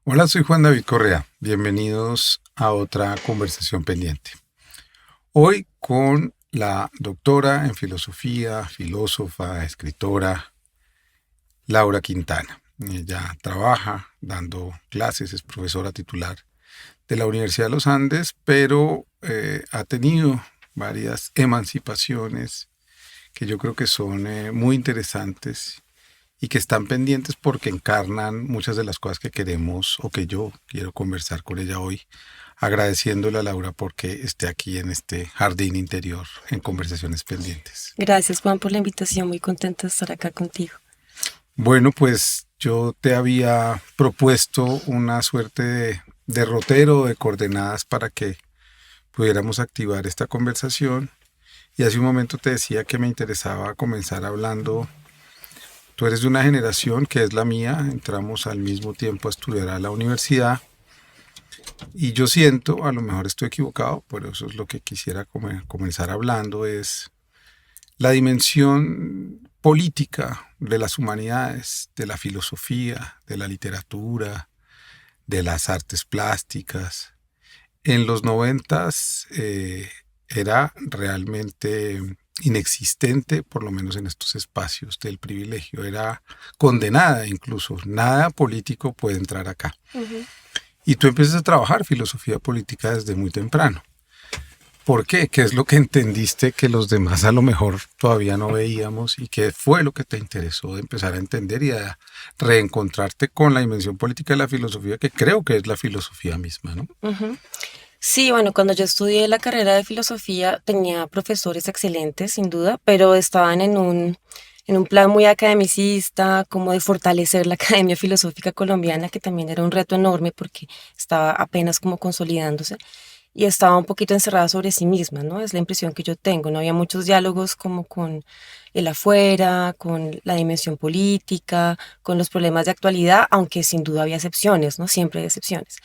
Hola, soy Juan David Correa. Bienvenidos a otra conversación pendiente. Hoy con la doctora en filosofía, filósofa, escritora Laura Quintana. Ella trabaja dando clases, es profesora titular de la Universidad de los Andes, pero ha tenido varias emancipaciones que yo creo que son muy interesantes y que están pendientes porque encarnan muchas de las cosas que queremos o que yo quiero conversar con ella hoy, agradeciéndole a Laura porque esté aquí en este jardín interior en Conversaciones Pendientes. Gracias, Juan, por la invitación. Muy contenta de estar acá contigo. Bueno, pues yo te había propuesto una suerte de derrotero de coordenadas para que pudiéramos activar esta conversación y hace un momento te decía que me interesaba comenzar hablando. Tú eres de una generación que es la mía, entramos al mismo tiempo a estudiar a la universidad y yo siento, a lo mejor estoy equivocado, pero eso es lo que quisiera comenzar hablando, es la dimensión política de las humanidades, de la filosofía, de la literatura, de las artes plásticas. En los 90 era realmente inexistente, por lo menos en estos espacios del privilegio. Era condenada incluso. Nada político puede entrar acá. Uh-huh. Y tú empiezas a trabajar filosofía política desde muy temprano. ¿Por qué? ¿Qué es lo que entendiste que los demás a lo mejor todavía no veíamos y qué fue lo que te interesó de empezar a entender y a reencontrarte con la dimensión política de la filosofía, que creo que es la filosofía misma, ¿no? Uh-huh. Sí, bueno, cuando yo estudié la carrera de filosofía tenía profesores excelentes, sin duda, pero estaban en un plan muy academicista, como de fortalecer la Academia Filosófica Colombiana, que también era un reto enorme porque estaba apenas como consolidándose y estaba un poquito encerrada sobre sí misma, ¿no? Es la impresión que yo tengo. No había muchos diálogos como con el afuera, con la dimensión política, con los problemas de actualidad, aunque sin duda había excepciones, ¿no? Siempre hay excepciones.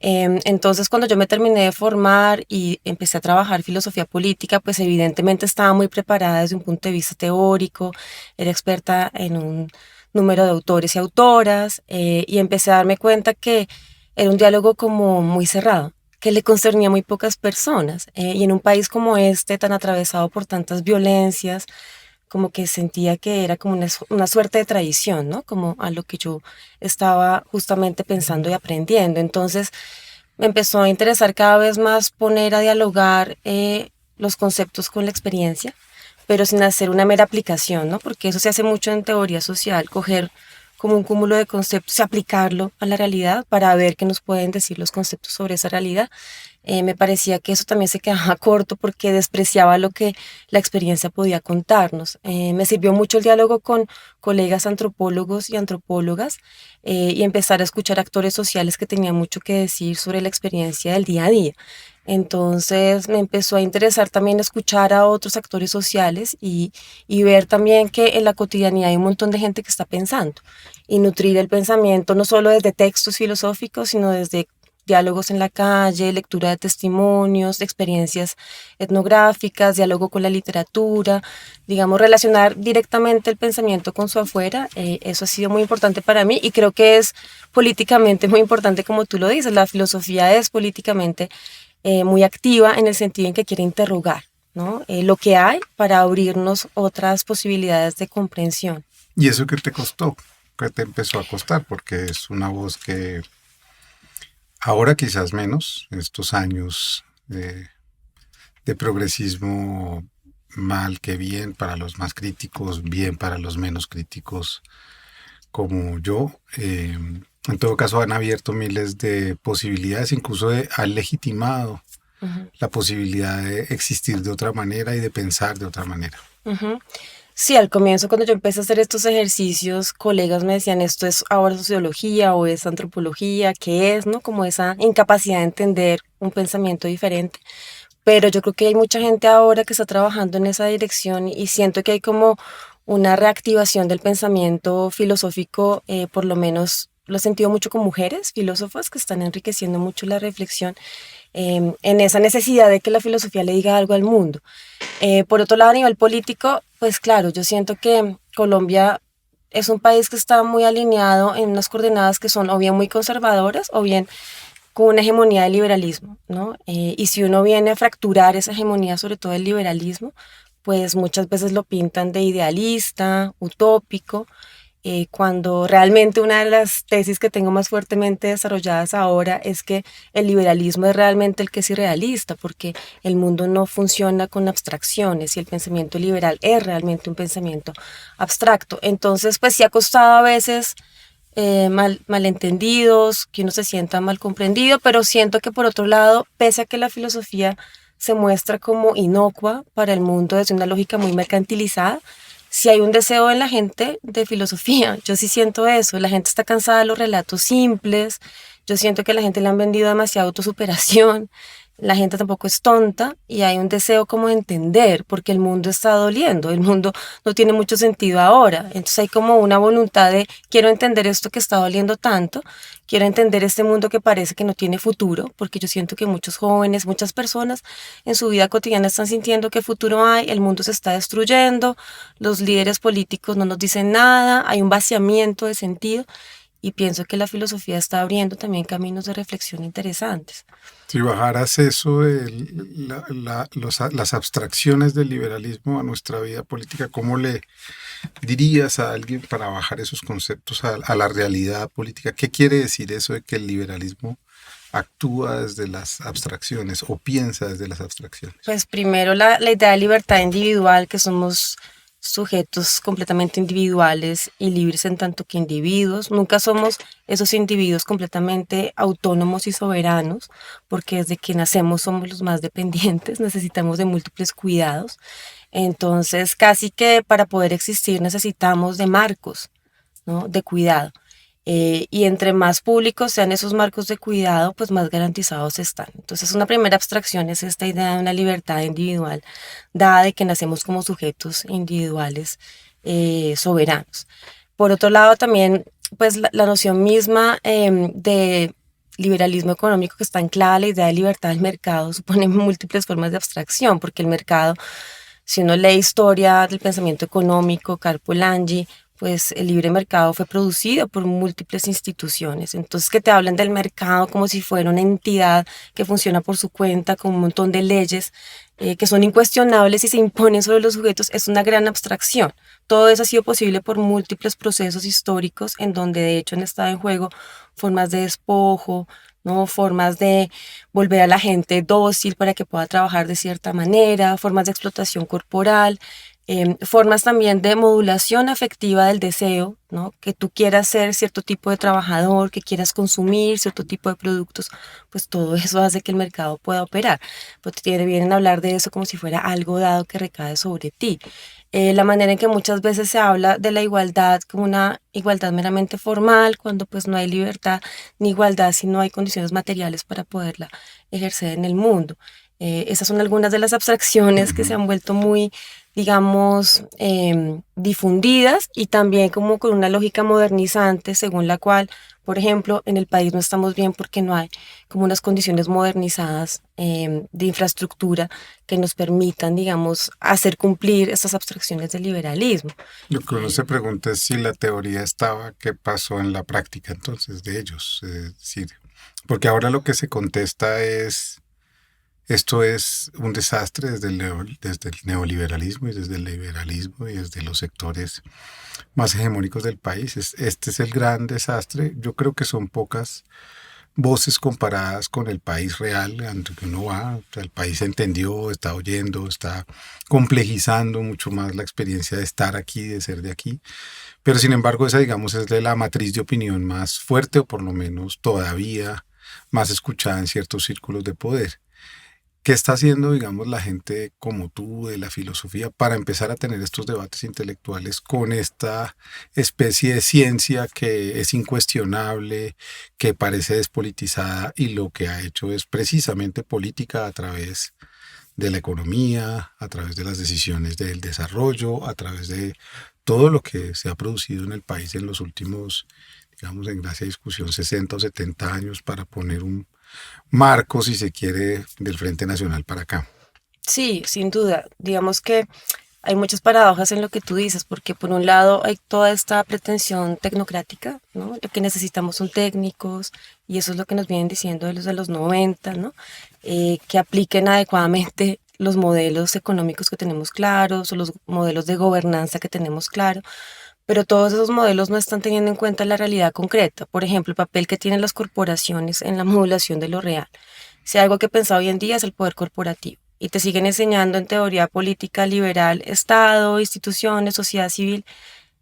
Entonces, cuando yo me terminé de formar y empecé a trabajar filosofía política, pues evidentemente estaba muy preparada desde un punto de vista teórico, era experta en un número de autores y autoras, y empecé a darme cuenta que era un diálogo como muy cerrado, que le concernía a muy pocas personas, y en un país como este, tan atravesado por tantas violencias, como que sentía que era como una suerte de tradición, ¿no? Como a lo que yo estaba justamente pensando y aprendiendo. Entonces me empezó a interesar cada vez más poner a dialogar los conceptos con la experiencia, pero sin hacer una mera aplicación, ¿no? Porque eso se hace mucho en teoría social, coger como un cúmulo de conceptos y aplicarlo a la realidad para ver qué nos pueden decir los conceptos sobre esa realidad. Me parecía que eso también se quedaba corto porque despreciaba lo que la experiencia podía contarnos. Me sirvió mucho el diálogo con colegas antropólogos y antropólogas, y empezar a escuchar actores sociales que tenían mucho que decir sobre la experiencia del día a día. Entonces me empezó a interesar también escuchar a otros actores sociales y ver también que en la cotidianidad hay un montón de gente que está pensando y nutrir el pensamiento no solo desde textos filosóficos, sino desde diálogos en la calle, lectura de testimonios, de experiencias etnográficas, diálogo con la literatura, digamos, relacionar directamente el pensamiento con su afuera. Eso ha sido muy importante para mí y creo que es políticamente muy importante, como tú lo dices. La filosofía es políticamente muy activa en el sentido en que quiere interrogar, ¿no? Lo que hay para abrirnos otras posibilidades de comprensión. ¿Y eso qué te costó? ¿Qué te empezó a costar? Porque es una voz que ahora quizás menos, en estos años de progresismo, mal que bien para los más críticos, bien para los menos críticos como yo. En todo caso han abierto miles de posibilidades, incluso han legitimado Uh-huh. la posibilidad de existir de otra manera y de pensar de otra manera. Uh-huh. Sí, al comienzo cuando yo empecé a hacer estos ejercicios, colegas me decían, ¿esto es ahora sociología o es antropología? ¿Qué es? ¿No? Como esa incapacidad de entender un pensamiento diferente. Pero yo creo que hay mucha gente ahora que está trabajando en esa dirección y siento que hay como una reactivación del pensamiento filosófico, por lo menos lo he sentido mucho con mujeres filósofas que están enriqueciendo mucho la reflexión, en esa necesidad de que la filosofía le diga algo al mundo. Por otro lado, a nivel político, pues claro, yo siento que Colombia es un país que está muy alineado en unas coordenadas que son o bien muy conservadoras o bien con una hegemonía del liberalismo, ¿no? Y si uno viene a fracturar esa hegemonía, sobre todo el liberalismo, pues muchas veces lo pintan de idealista, utópico, cuando realmente una de las tesis que tengo más fuertemente desarrolladas ahora es que el liberalismo es realmente el que es irrealista, porque el mundo no funciona con abstracciones y el pensamiento liberal es realmente un pensamiento abstracto. Entonces, pues sí ha costado a veces malentendidos, que uno se sienta mal comprendido, pero siento que por otro lado, pese a que la filosofía se muestra como inocua para el mundo desde una lógica muy mercantilizada, si hay un deseo en la gente de filosofía, yo sí siento eso, la gente está cansada de los relatos simples, yo siento que a la gente le han vendido demasiada autosuperación, la gente tampoco es tonta y hay un deseo como de entender, porque el mundo está doliendo, el mundo no tiene mucho sentido ahora, entonces hay como una voluntad de quiero entender esto que está doliendo tanto, quiero entender este mundo que parece que no tiene futuro, porque yo siento que muchos jóvenes, muchas personas en su vida cotidiana están sintiendo que futuro hay, el mundo se está destruyendo, los líderes políticos no nos dicen nada, hay un vaciamiento de sentido y pienso que la filosofía está abriendo también caminos de reflexión interesantes. Si bajaras eso de las abstracciones del liberalismo a nuestra vida política, ¿cómo le dirías a alguien para bajar esos conceptos a la realidad política? ¿Qué quiere decir eso de que el liberalismo actúa desde las abstracciones o piensa desde las abstracciones? Pues primero la idea de libertad individual, que somos sujetos completamente individuales y libres en tanto que individuos. Nunca somos esos individuos completamente autónomos y soberanos, porque desde que nacemos somos los más dependientes, necesitamos de múltiples cuidados. Entonces, casi que para poder existir necesitamos de marcos, ¿no? De cuidado. Y entre más públicos sean esos marcos de cuidado, pues más garantizados están. Entonces, una primera abstracción es esta idea de una libertad individual, dada de que nacemos como sujetos individuales soberanos. Por otro lado, también, pues la noción misma de liberalismo económico que está anclada a la idea de libertad del mercado supone múltiples formas de abstracción, porque el mercado, si uno lee historia del pensamiento económico, Carpo-Langi, pues el libre mercado fue producido por múltiples instituciones. Entonces, que te hablan del mercado como si fuera una entidad que funciona por su cuenta, con un montón de leyes que son incuestionables y se imponen sobre los sujetos, es una gran abstracción. Todo eso ha sido posible por múltiples procesos históricos en donde de hecho han estado en juego formas de despojo, ¿no? Formas de volver a la gente dócil para que pueda trabajar de cierta manera, formas de explotación corporal, formas también de modulación afectiva del deseo, ¿no? Que tú quieras ser cierto tipo de trabajador, que quieras consumir cierto tipo de productos, pues todo eso hace que el mercado pueda operar. Pues te vienen a hablar de eso como si fuera algo dado que recae sobre ti. La manera en que muchas veces se habla de la igualdad como una igualdad meramente formal, cuando pues no hay libertad ni igualdad si no hay condiciones materiales para poderla ejercer en el mundo. Esas son algunas de las abstracciones que se han vuelto muy, digamos, difundidas y también como con una lógica modernizante según la cual, por ejemplo, en el país no estamos bien porque no hay como unas condiciones modernizadas de infraestructura que nos permitan, digamos, hacer cumplir estas abstracciones del liberalismo. Lo que uno se pregunta es si la teoría estaba, qué pasó en la práctica entonces de ellos. Es decir, porque ahora lo que se contesta es, esto es un desastre desde el neoliberalismo y desde el liberalismo y desde los sectores más hegemónicos del país. Este es el gran desastre. Yo creo que son pocas voces comparadas con el país real, ante que uno va, o sea, el país entendió, está oyendo, está complejizando mucho más la experiencia de estar aquí, de ser de aquí, pero sin embargo esa digamos es de la matriz de opinión más fuerte o por lo menos todavía más escuchada en ciertos círculos de poder. ¿Qué está haciendo, digamos, la gente como tú de la filosofía para empezar a tener estos debates intelectuales con esta especie de ciencia que es incuestionable, que parece despolitizada y lo que ha hecho es precisamente política a través de la economía, a través de las decisiones del desarrollo, a través de todo lo que se ha producido en el país en los últimos, digamos, en gracia de discusión, 60 o 70 años para poner un marco, si se quiere, del Frente Nacional para acá? Sí, sin duda. Digamos que hay muchas paradojas en lo que tú dices, porque por un lado hay toda esta pretensión tecnocrática, ¿no? Lo que necesitamos son técnicos, y eso es lo que nos vienen diciendo de los 90, ¿no? Que apliquen adecuadamente los modelos económicos que tenemos claros o los modelos de gobernanza que tenemos claros, pero todos esos modelos no están teniendo en cuenta la realidad concreta. Por ejemplo, el papel que tienen las corporaciones en la modulación de lo real. Si algo que pensado hoy en día es el poder corporativo y te siguen enseñando en teoría política liberal, Estado, instituciones, sociedad civil,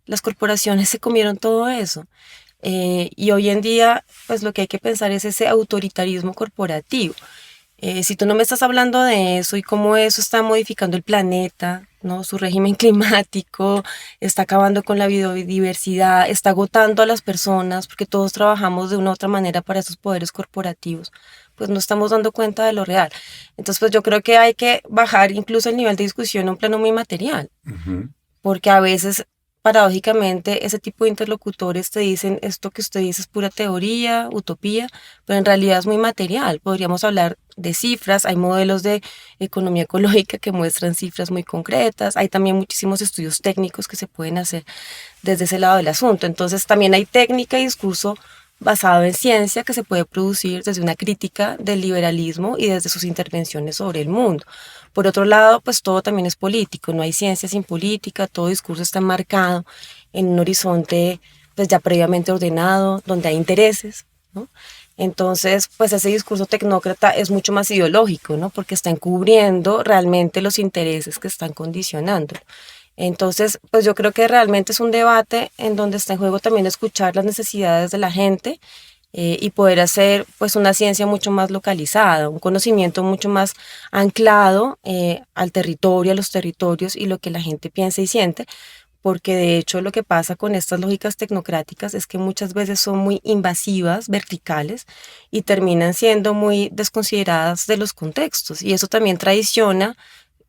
las corporaciones se comieron todo eso. Y hoy en día, pues lo que hay que pensar es ese autoritarismo corporativo. Si tú no me estás hablando de eso y cómo eso está modificando el planeta, ¿no? Su régimen climático, está acabando con la biodiversidad, está agotando a las personas, porque todos trabajamos de una u otra manera para esos poderes corporativos, pues no estamos dando cuenta de lo real. Entonces, pues yo creo que hay que bajar incluso el nivel de discusión a un plano muy material, Ujú. porque a veces, paradójicamente, ese tipo de interlocutores te dicen esto que usted dice es pura teoría, utopía, pero en realidad es muy material. Podríamos hablar de cifras, hay modelos de economía ecológica que muestran cifras muy concretas, hay también muchísimos estudios técnicos que se pueden hacer desde ese lado del asunto. Entonces también hay técnica y discurso basado en ciencia que se puede producir desde una crítica del liberalismo y desde sus intervenciones sobre el mundo. Por otro lado, pues todo también es político, no hay ciencia sin política, todo discurso está enmarcado en un horizonte pues ya previamente ordenado, donde hay intereses, ¿no? Entonces, pues ese discurso tecnócrata es mucho más ideológico, ¿no? Porque está encubriendo realmente los intereses que están condicionándolo. Entonces, pues yo creo que realmente es un debate en donde está en juego también escuchar las necesidades de la gente, y poder hacer pues una ciencia mucho más localizada, un conocimiento mucho más anclado al territorio, a los territorios y lo que la gente piensa y siente, porque de hecho lo que pasa con estas lógicas tecnocráticas es que muchas veces son muy invasivas, verticales, y terminan siendo muy desconsideradas de los contextos, y eso también traiciona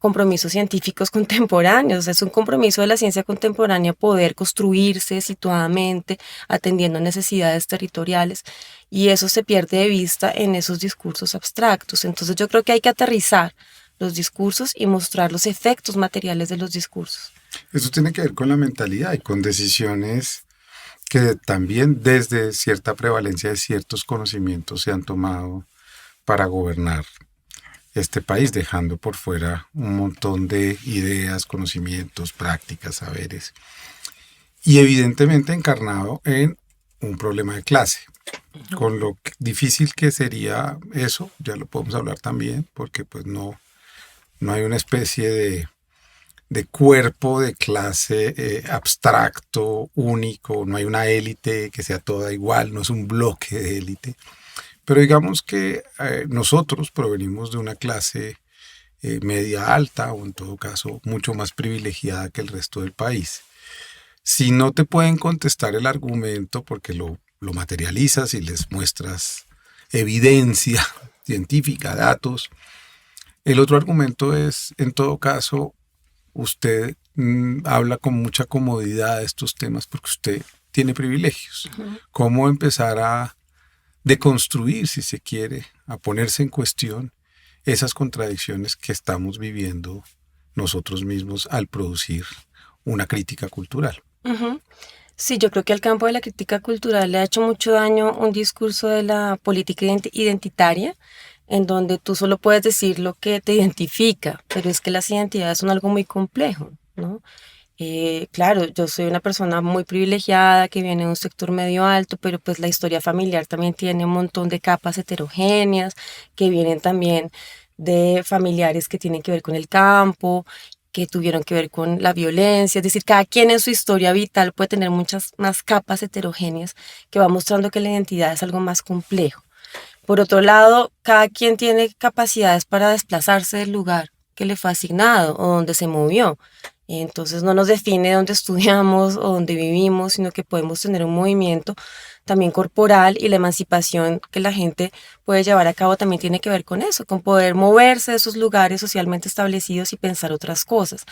compromisos científicos contemporáneos. Es un compromiso de la ciencia contemporánea poder construirse situadamente, atendiendo necesidades territoriales, y eso se pierde de vista en esos discursos abstractos. Entonces yo creo que hay que aterrizar los discursos y mostrar los efectos materiales de los discursos. Eso tiene que ver con la mentalidad y con decisiones que también desde cierta prevalencia de ciertos conocimientos se han tomado para gobernar este país, dejando por fuera un montón de ideas, conocimientos, prácticas, saberes, y evidentemente encarnado en un problema de clase, con lo difícil que sería eso, ya lo podemos hablar también, porque pues no hay una especie de cuerpo de clase abstracto, único, no hay una élite que sea toda igual, no es un bloque de élite. Pero digamos que nosotros provenimos de una clase media alta o en todo caso mucho más privilegiada que el resto del país. Si no te pueden contestar el argumento porque lo materializas y les muestras evidencia científica, datos, el otro argumento es, en todo caso, usted habla con mucha comodidad de estos temas porque usted tiene privilegios. ¿Cómo empezar a deconstruir, si se quiere, a ponerse en cuestión esas contradicciones que estamos viviendo nosotros mismos al producir una crítica cultural? Ujú. Sí, yo creo que al campo de la crítica cultural le ha hecho mucho daño un discurso de la política identitaria, en donde tú solo puedes decir lo que te identifica, pero es que las identidades son algo muy complejo, ¿no? Claro, yo soy una persona muy privilegiada que viene de un sector medio alto, pero pues la historia familiar también tiene un montón de capas heterogéneas que vienen también de familiares que tienen que ver con el campo, que tuvieron que ver con la violencia. Es decir, cada quien en su historia vital puede tener muchas más capas heterogéneas que va mostrando que la identidad es algo más complejo. Por otro lado, cada quien tiene capacidades para desplazarse del lugar que le fue asignado o donde se movió. Entonces no nos define dónde estudiamos o dónde vivimos, sino que podemos tener un movimiento también corporal, y la emancipación que la gente puede llevar a cabo también tiene que ver con eso, con poder moverse de esos lugares socialmente establecidos y pensar otras cosas.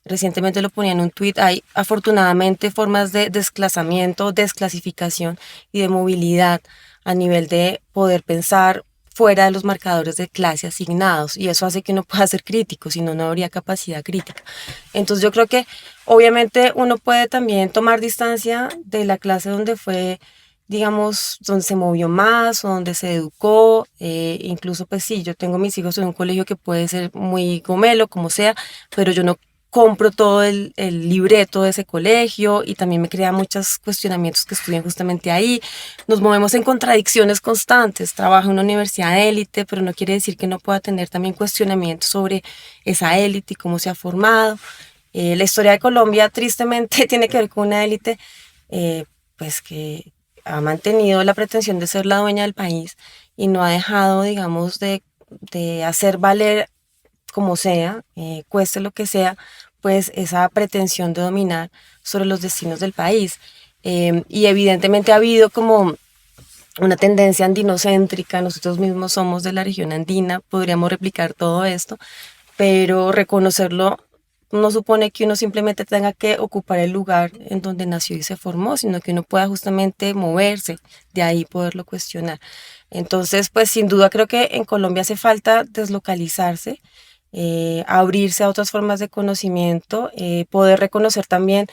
Recientemente lo ponía en un tuit, hay afortunadamente formas de desclasamiento, desclasificación y de movilidad a nivel de poder pensar fuera de los marcadores de clase asignados, y eso hace que uno pueda ser crítico, si no, no habría capacidad crítica. Entonces yo creo que obviamente uno puede también tomar distancia de la clase donde fue, digamos, donde se movió más o donde se educó, incluso pues sí, yo tengo mis hijos en un colegio que puede ser muy gomelo, como sea, pero yo no compro todo el libreto de ese colegio, y también me crea muchos cuestionamientos que estudian justamente ahí. Nos movemos en contradicciones constantes. Trabajo en una universidad de élite, pero no quiere decir que no pueda tener también cuestionamientos sobre esa élite y cómo se ha formado. La historia de Colombia tristemente tiene que ver con una élite pues que ha mantenido la pretensión de ser la dueña del país y no ha dejado, digamos, de hacer valer como sea, cueste lo que sea, pues esa pretensión de dominar sobre los destinos del país. Y evidentemente ha habido como una tendencia andinocéntrica, nosotros mismos somos de la región andina, podríamos replicar todo esto, pero reconocerlo no supone que uno simplemente tenga que ocupar el lugar en donde nació y se formó, sino que uno pueda justamente moverse, de ahí poderlo cuestionar. Entonces, pues sin duda creo que en Colombia hace falta deslocalizarse, abrirse a otras formas de conocimiento, poder reconocer también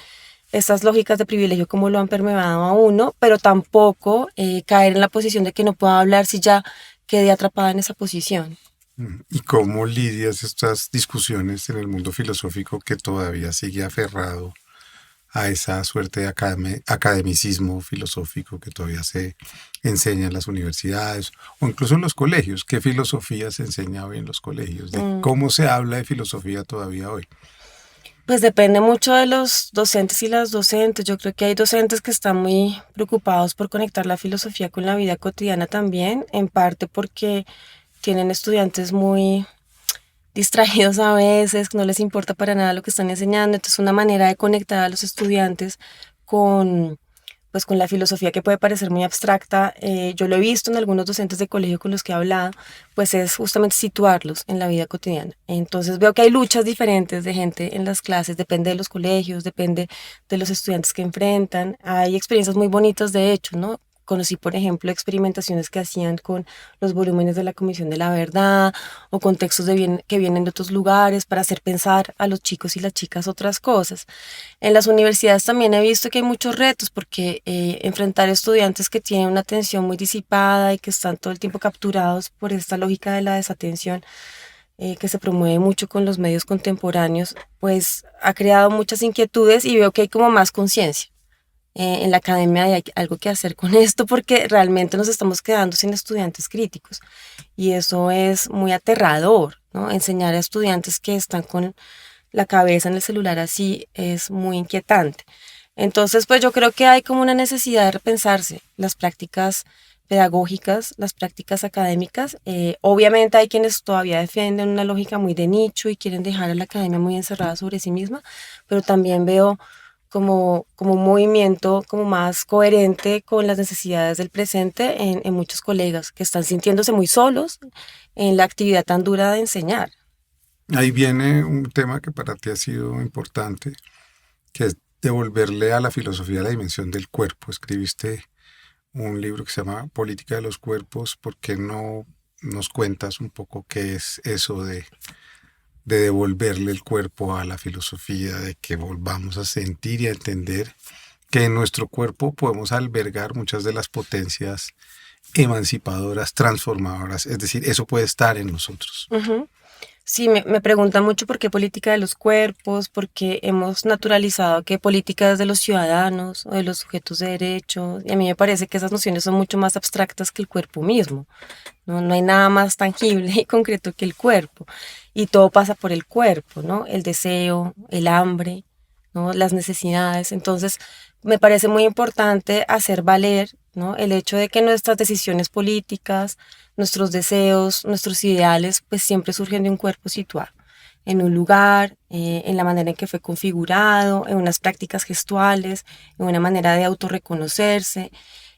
estas lógicas de privilegio como lo han permeado a uno, pero tampoco caer en la posición de que no pueda hablar si ya quedé atrapada en esa posición. ¿Y cómo lidias estas discusiones en el mundo filosófico que todavía sigue aferrado a esa suerte de academicismo filosófico que todavía se enseña en las universidades o incluso en los colegios? ¿Qué filosofía se enseña hoy en los colegios? ¿De Mm, cómo se habla de filosofía todavía hoy? Pues depende mucho de los docentes y las docentes. Yo creo que hay docentes que están muy preocupados por conectar la filosofía con la vida cotidiana también, en parte porque tienen estudiantes muy distraídos a veces, que no les importa para nada lo que están enseñando. Entonces, una manera de conectar a los estudiantes con, pues, con la filosofía que puede parecer muy abstracta, yo lo he visto en algunos docentes de colegio con los que he hablado, pues es justamente situarlos en la vida cotidiana. Entonces, veo que hay luchas diferentes de gente en las clases, depende de los colegios, depende de los estudiantes que enfrentan. Hay experiencias muy bonitas, de hecho, ¿no? Conocí, por ejemplo, experimentaciones que hacían con los volúmenes de la Comisión de la Verdad o con textos que vienen de otros lugares para hacer pensar a los chicos y las chicas otras cosas. En las universidades también he visto que hay muchos retos porque enfrentar estudiantes que tienen una atención muy disipada y que están todo el tiempo capturados por esta lógica de la desatención, que se promueve mucho con los medios contemporáneos, pues ha creado muchas inquietudes, y veo que hay como más conciencia. En la academia hay algo que hacer con esto porque realmente nos estamos quedando sin estudiantes críticos, y eso es muy aterrador, ¿no? Enseñar a estudiantes que están con la cabeza en el celular así es muy inquietante. Entonces, pues yo creo que hay como una necesidad de repensarse las prácticas pedagógicas, las prácticas académicas. Obviamente hay quienes todavía defienden una lógica muy de nicho y quieren dejar a la academia muy encerrada sobre sí misma, pero también veo como un movimiento como más coherente con las necesidades del presente en muchos colegas que están sintiéndose muy solos en la actividad tan dura de enseñar. Ahí viene un tema que para ti ha sido importante, que es devolverle a la filosofía la dimensión del cuerpo. Escribiste un libro que se llama Política de los Cuerpos. ¿Por qué no nos cuentas un poco qué es eso de devolverle el cuerpo a la filosofía, de que volvamos a sentir y a entender que en nuestro cuerpo podemos albergar muchas de las potencias emancipadoras, transformadoras? Es decir, eso puede estar en nosotros. Ujú. Sí, me preguntan mucho por qué política de los cuerpos, porque hemos naturalizado que política es de los ciudadanos o de los sujetos de derecho, y a mí me parece que esas nociones son mucho más abstractas que el cuerpo mismo. No, no hay nada más tangible y concreto que el cuerpo, y todo pasa por el cuerpo, ¿no? El deseo, el hambre, ¿no? Las necesidades. Entonces, me parece muy importante hacer valer, ¿no? El hecho de que nuestras decisiones políticas, nuestros deseos, nuestros ideales, pues siempre surgen de un cuerpo situado en un lugar, en la manera en que fue configurado, en unas prácticas gestuales, en una manera de autorreconocerse,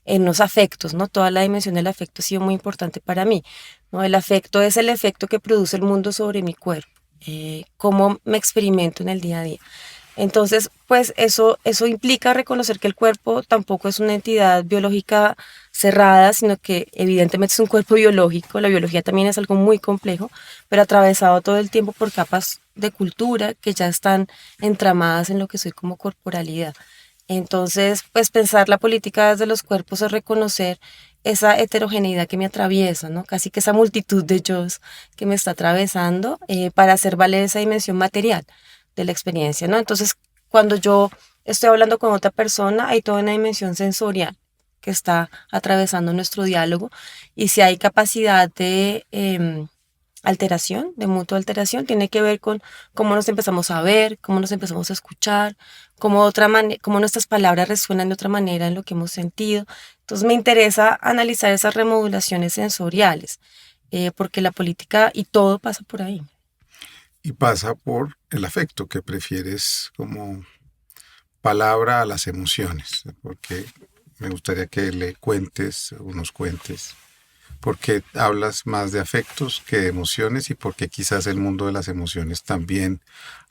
en los afectos, ¿no? Toda la dimensión del afecto ha sido muy importante para mí, ¿no? El afecto es el efecto que produce el mundo sobre mi cuerpo, cómo me experimento en el día a día. Entonces, pues eso implica reconocer que el cuerpo tampoco es una entidad biológica cerrada, sino que evidentemente es un cuerpo biológico, la biología también es algo muy complejo, pero atravesado todo el tiempo por capas de cultura que ya están entramadas en lo que soy como corporalidad. Entonces, pues pensar la política desde los cuerpos es reconocer esa heterogeneidad que me atraviesa, ¿no? Casi que esa multitud de yos que me está atravesando para hacer valer esa dimensión material de la experiencia, ¿no? Entonces, cuando yo estoy hablando con otra persona, hay toda una dimensión sensorial que está atravesando nuestro diálogo y si hay capacidad de alteración, de mutua alteración, tiene que ver con cómo nos empezamos a ver, cómo nos empezamos a escuchar, cómo nuestras palabras resuenan de otra manera en lo que hemos sentido. Entonces me interesa analizar esas remodulaciones sensoriales, porque la política y todo pasa por ahí. Y pasa por el afecto, que prefieres como palabra a las emociones, porque me gustaría que le cuentes o nos cuentes por qué hablas más de afectos que de emociones y por qué quizás el mundo de las emociones también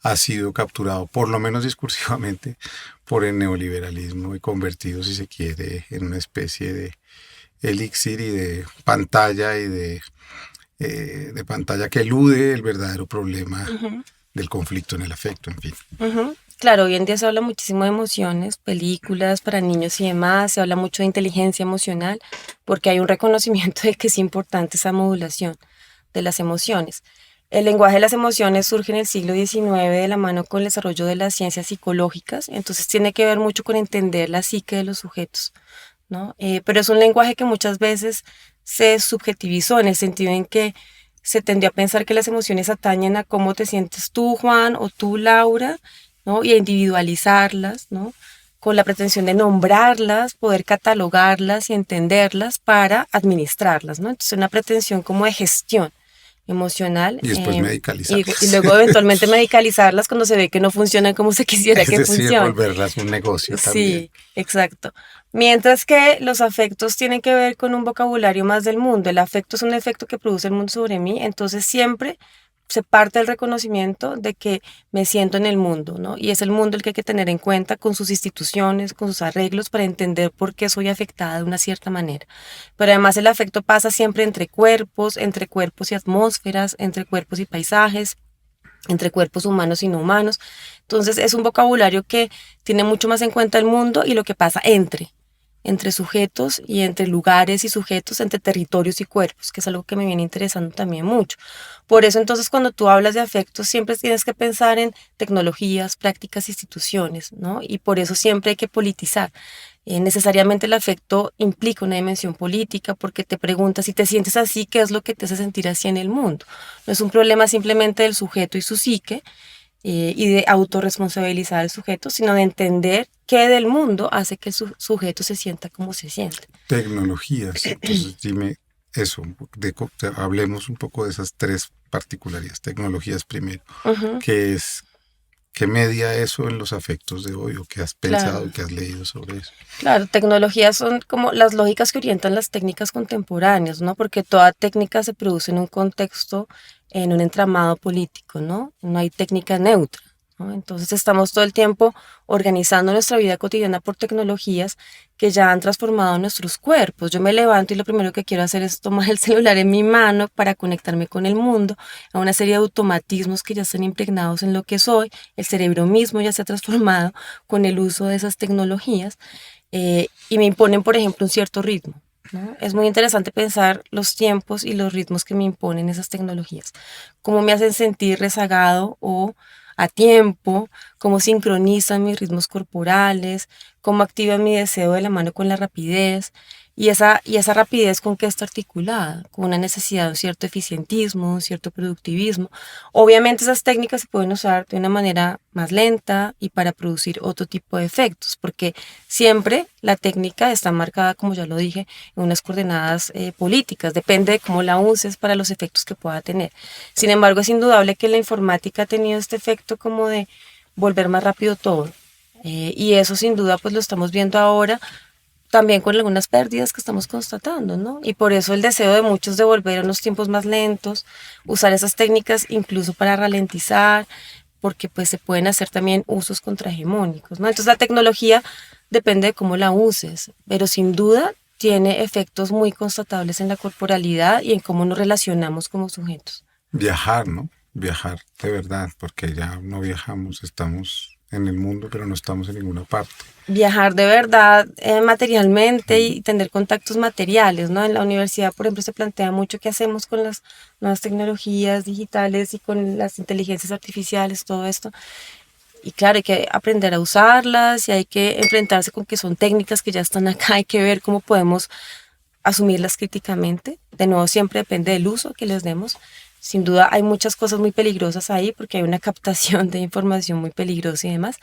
ha sido capturado, por lo menos discursivamente, por el neoliberalismo y convertido, si se quiere, en una especie de elixir y de pantalla de pantalla que elude el verdadero problema Ujú. del conflicto en el afecto, en fin. Ujú. Claro, hoy en día se habla muchísimo de emociones, películas para niños y demás, se habla mucho de inteligencia emocional, porque hay un reconocimiento de que es importante esa modulación de las emociones. El lenguaje de las emociones surge en el siglo XIX de la mano con el desarrollo de las ciencias psicológicas, entonces tiene que ver mucho con entender la psique de los sujetos, ¿no? Pero es un lenguaje que muchas veces se subjetivizó en el sentido en que se tendió a pensar que las emociones atañen a cómo te sientes tú, Juan, o tú, Laura, ¿no? Y a individualizarlas, ¿no? Con la pretensión de nombrarlas, poder catalogarlas y entenderlas para administrarlas, ¿no? Entonces una pretensión como de gestión emocional Y después y medicalizarlas. luego eventualmente medicalizarlas cuando se ve que no funcionan como se quisiera Es que decir, funcionen. volverlas un negocio también. Sí, exacto. Mientras que los afectos tienen que ver con un vocabulario más del mundo. El afecto es un efecto que produce el mundo sobre mí, entonces siempre se parte del reconocimiento de que me siento en el mundo, ¿no? Y es el mundo el que hay que tener en cuenta con sus instituciones, con sus arreglos, para entender por qué soy afectada de una cierta manera. Pero además el afecto pasa siempre entre cuerpos y atmósferas, entre cuerpos y paisajes, entre cuerpos humanos y no humanos. Entonces es un vocabulario que tiene mucho más en cuenta el mundo y lo que pasa entre sujetos y entre lugares y sujetos, entre territorios y cuerpos, que es algo que me viene interesando también mucho. Por eso entonces cuando tú hablas de afectos siempre tienes que pensar en tecnologías, prácticas, instituciones, ¿no? Y por eso siempre hay que politizar. Necesariamente el afecto implica una dimensión política porque te preguntas si te sientes así, ¿qué es lo que te hace sentir así en el mundo? No es un problema simplemente del sujeto y su psique y de autorresponsabilizar al sujeto, sino de entender qué del mundo hace que el sujeto se sienta como se siente. Tecnologías. Entonces, dime eso, hablemos un poco de esas tres particularidades. Tecnologías primero. Ujú, ¿Qué es, qué media eso en los afectos de hoy o qué has pensado claro. y qué has leído sobre eso? Claro, tecnologías son como las lógicas que orientan las técnicas contemporáneas, ¿no? Porque toda técnica se produce en un contexto, en un entramado político, ¿no? No hay técnica neutra, ¿no? Entonces estamos todo el tiempo organizando nuestra vida cotidiana por tecnologías que ya han transformado nuestros cuerpos. Yo me levanto y lo primero que quiero hacer es tomar el celular en mi mano para conectarme con el mundo, a una serie de automatismos que ya están impregnados en lo que soy. El cerebro mismo ya se ha transformado con el uso de esas tecnologías y me imponen, por ejemplo, un cierto ritmo, ¿no? Es muy interesante pensar los tiempos y los ritmos que me imponen esas tecnologías, cómo me hacen sentir rezagado o a tiempo, cómo sincronizan mis ritmos corporales, cómo activan mi deseo de la mano con la rapidez. Y esa rapidez con qué está articulada, con una necesidad de un cierto eficientismo, un cierto productivismo. Obviamente esas técnicas se pueden usar de una manera más lenta y para producir otro tipo de efectos, porque siempre la técnica está marcada, como ya lo dije, en unas coordenadas políticas, depende de cómo la uses para los efectos que pueda tener. Sin embargo, es indudable que la informática ha tenido este efecto como de volver más rápido todo. Y eso sin duda pues lo estamos viendo ahora también con algunas pérdidas que estamos constatando, ¿no? Y por eso el deseo de muchos de volver a unos tiempos más lentos, usar esas técnicas incluso para ralentizar, porque pues se pueden hacer también usos contrahegemónicos, ¿no? Entonces la tecnología depende de cómo la uses, pero sin duda tiene efectos muy constatables en la corporalidad y en cómo nos relacionamos como sujetos. Viajar, ¿no? Viajar de verdad, porque ya no viajamos, estamos en el mundo, pero no estamos en ninguna parte. Viajar de verdad materialmente y tener contactos materiales, ¿no? En la universidad, por ejemplo, se plantea mucho qué hacemos con las nuevas tecnologías digitales y con las inteligencias artificiales, todo esto. Y claro, hay que aprender a usarlas y hay que enfrentarse con que son técnicas que ya están acá, hay que ver cómo podemos asumirlas críticamente. De nuevo, siempre depende del uso que les demos. Sin duda hay muchas cosas muy peligrosas ahí porque hay una captación de información muy peligrosa y demás.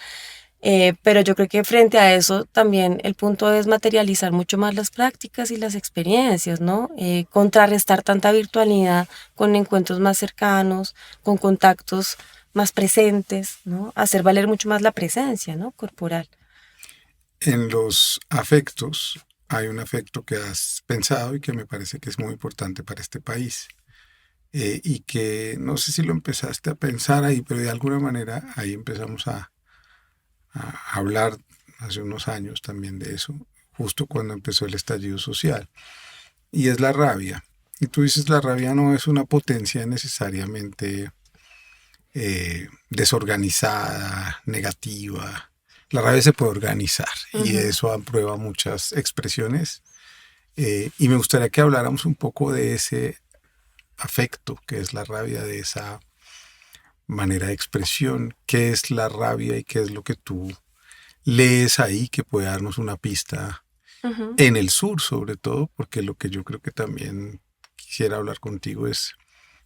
Pero yo creo que frente a eso también el punto es materializar mucho más las prácticas y las experiencias, ¿no? Contrarrestar tanta virtualidad con encuentros más cercanos, con contactos más presentes, ¿no? Hacer valer mucho más la presencia, ¿no? Corporal. En los afectos, hay un afecto que has pensado y que me parece que es muy importante para este país. Y que no sé si lo empezaste a pensar ahí, pero de alguna manera ahí empezamos a hablar hace unos años también de eso, justo cuando empezó el estallido social, y es la rabia. Y tú dices, la rabia no es una potencia necesariamente desorganizada, negativa. La rabia se puede organizar y Ujú. eso aprueba muchas expresiones. Y me gustaría que habláramos un poco de ese afecto que es la rabia, de esa manera de expresión, qué es la rabia y qué es lo que tú lees ahí que puede darnos una pista Ujú. en el sur sobre todo, porque lo que yo creo que también quisiera hablar contigo es,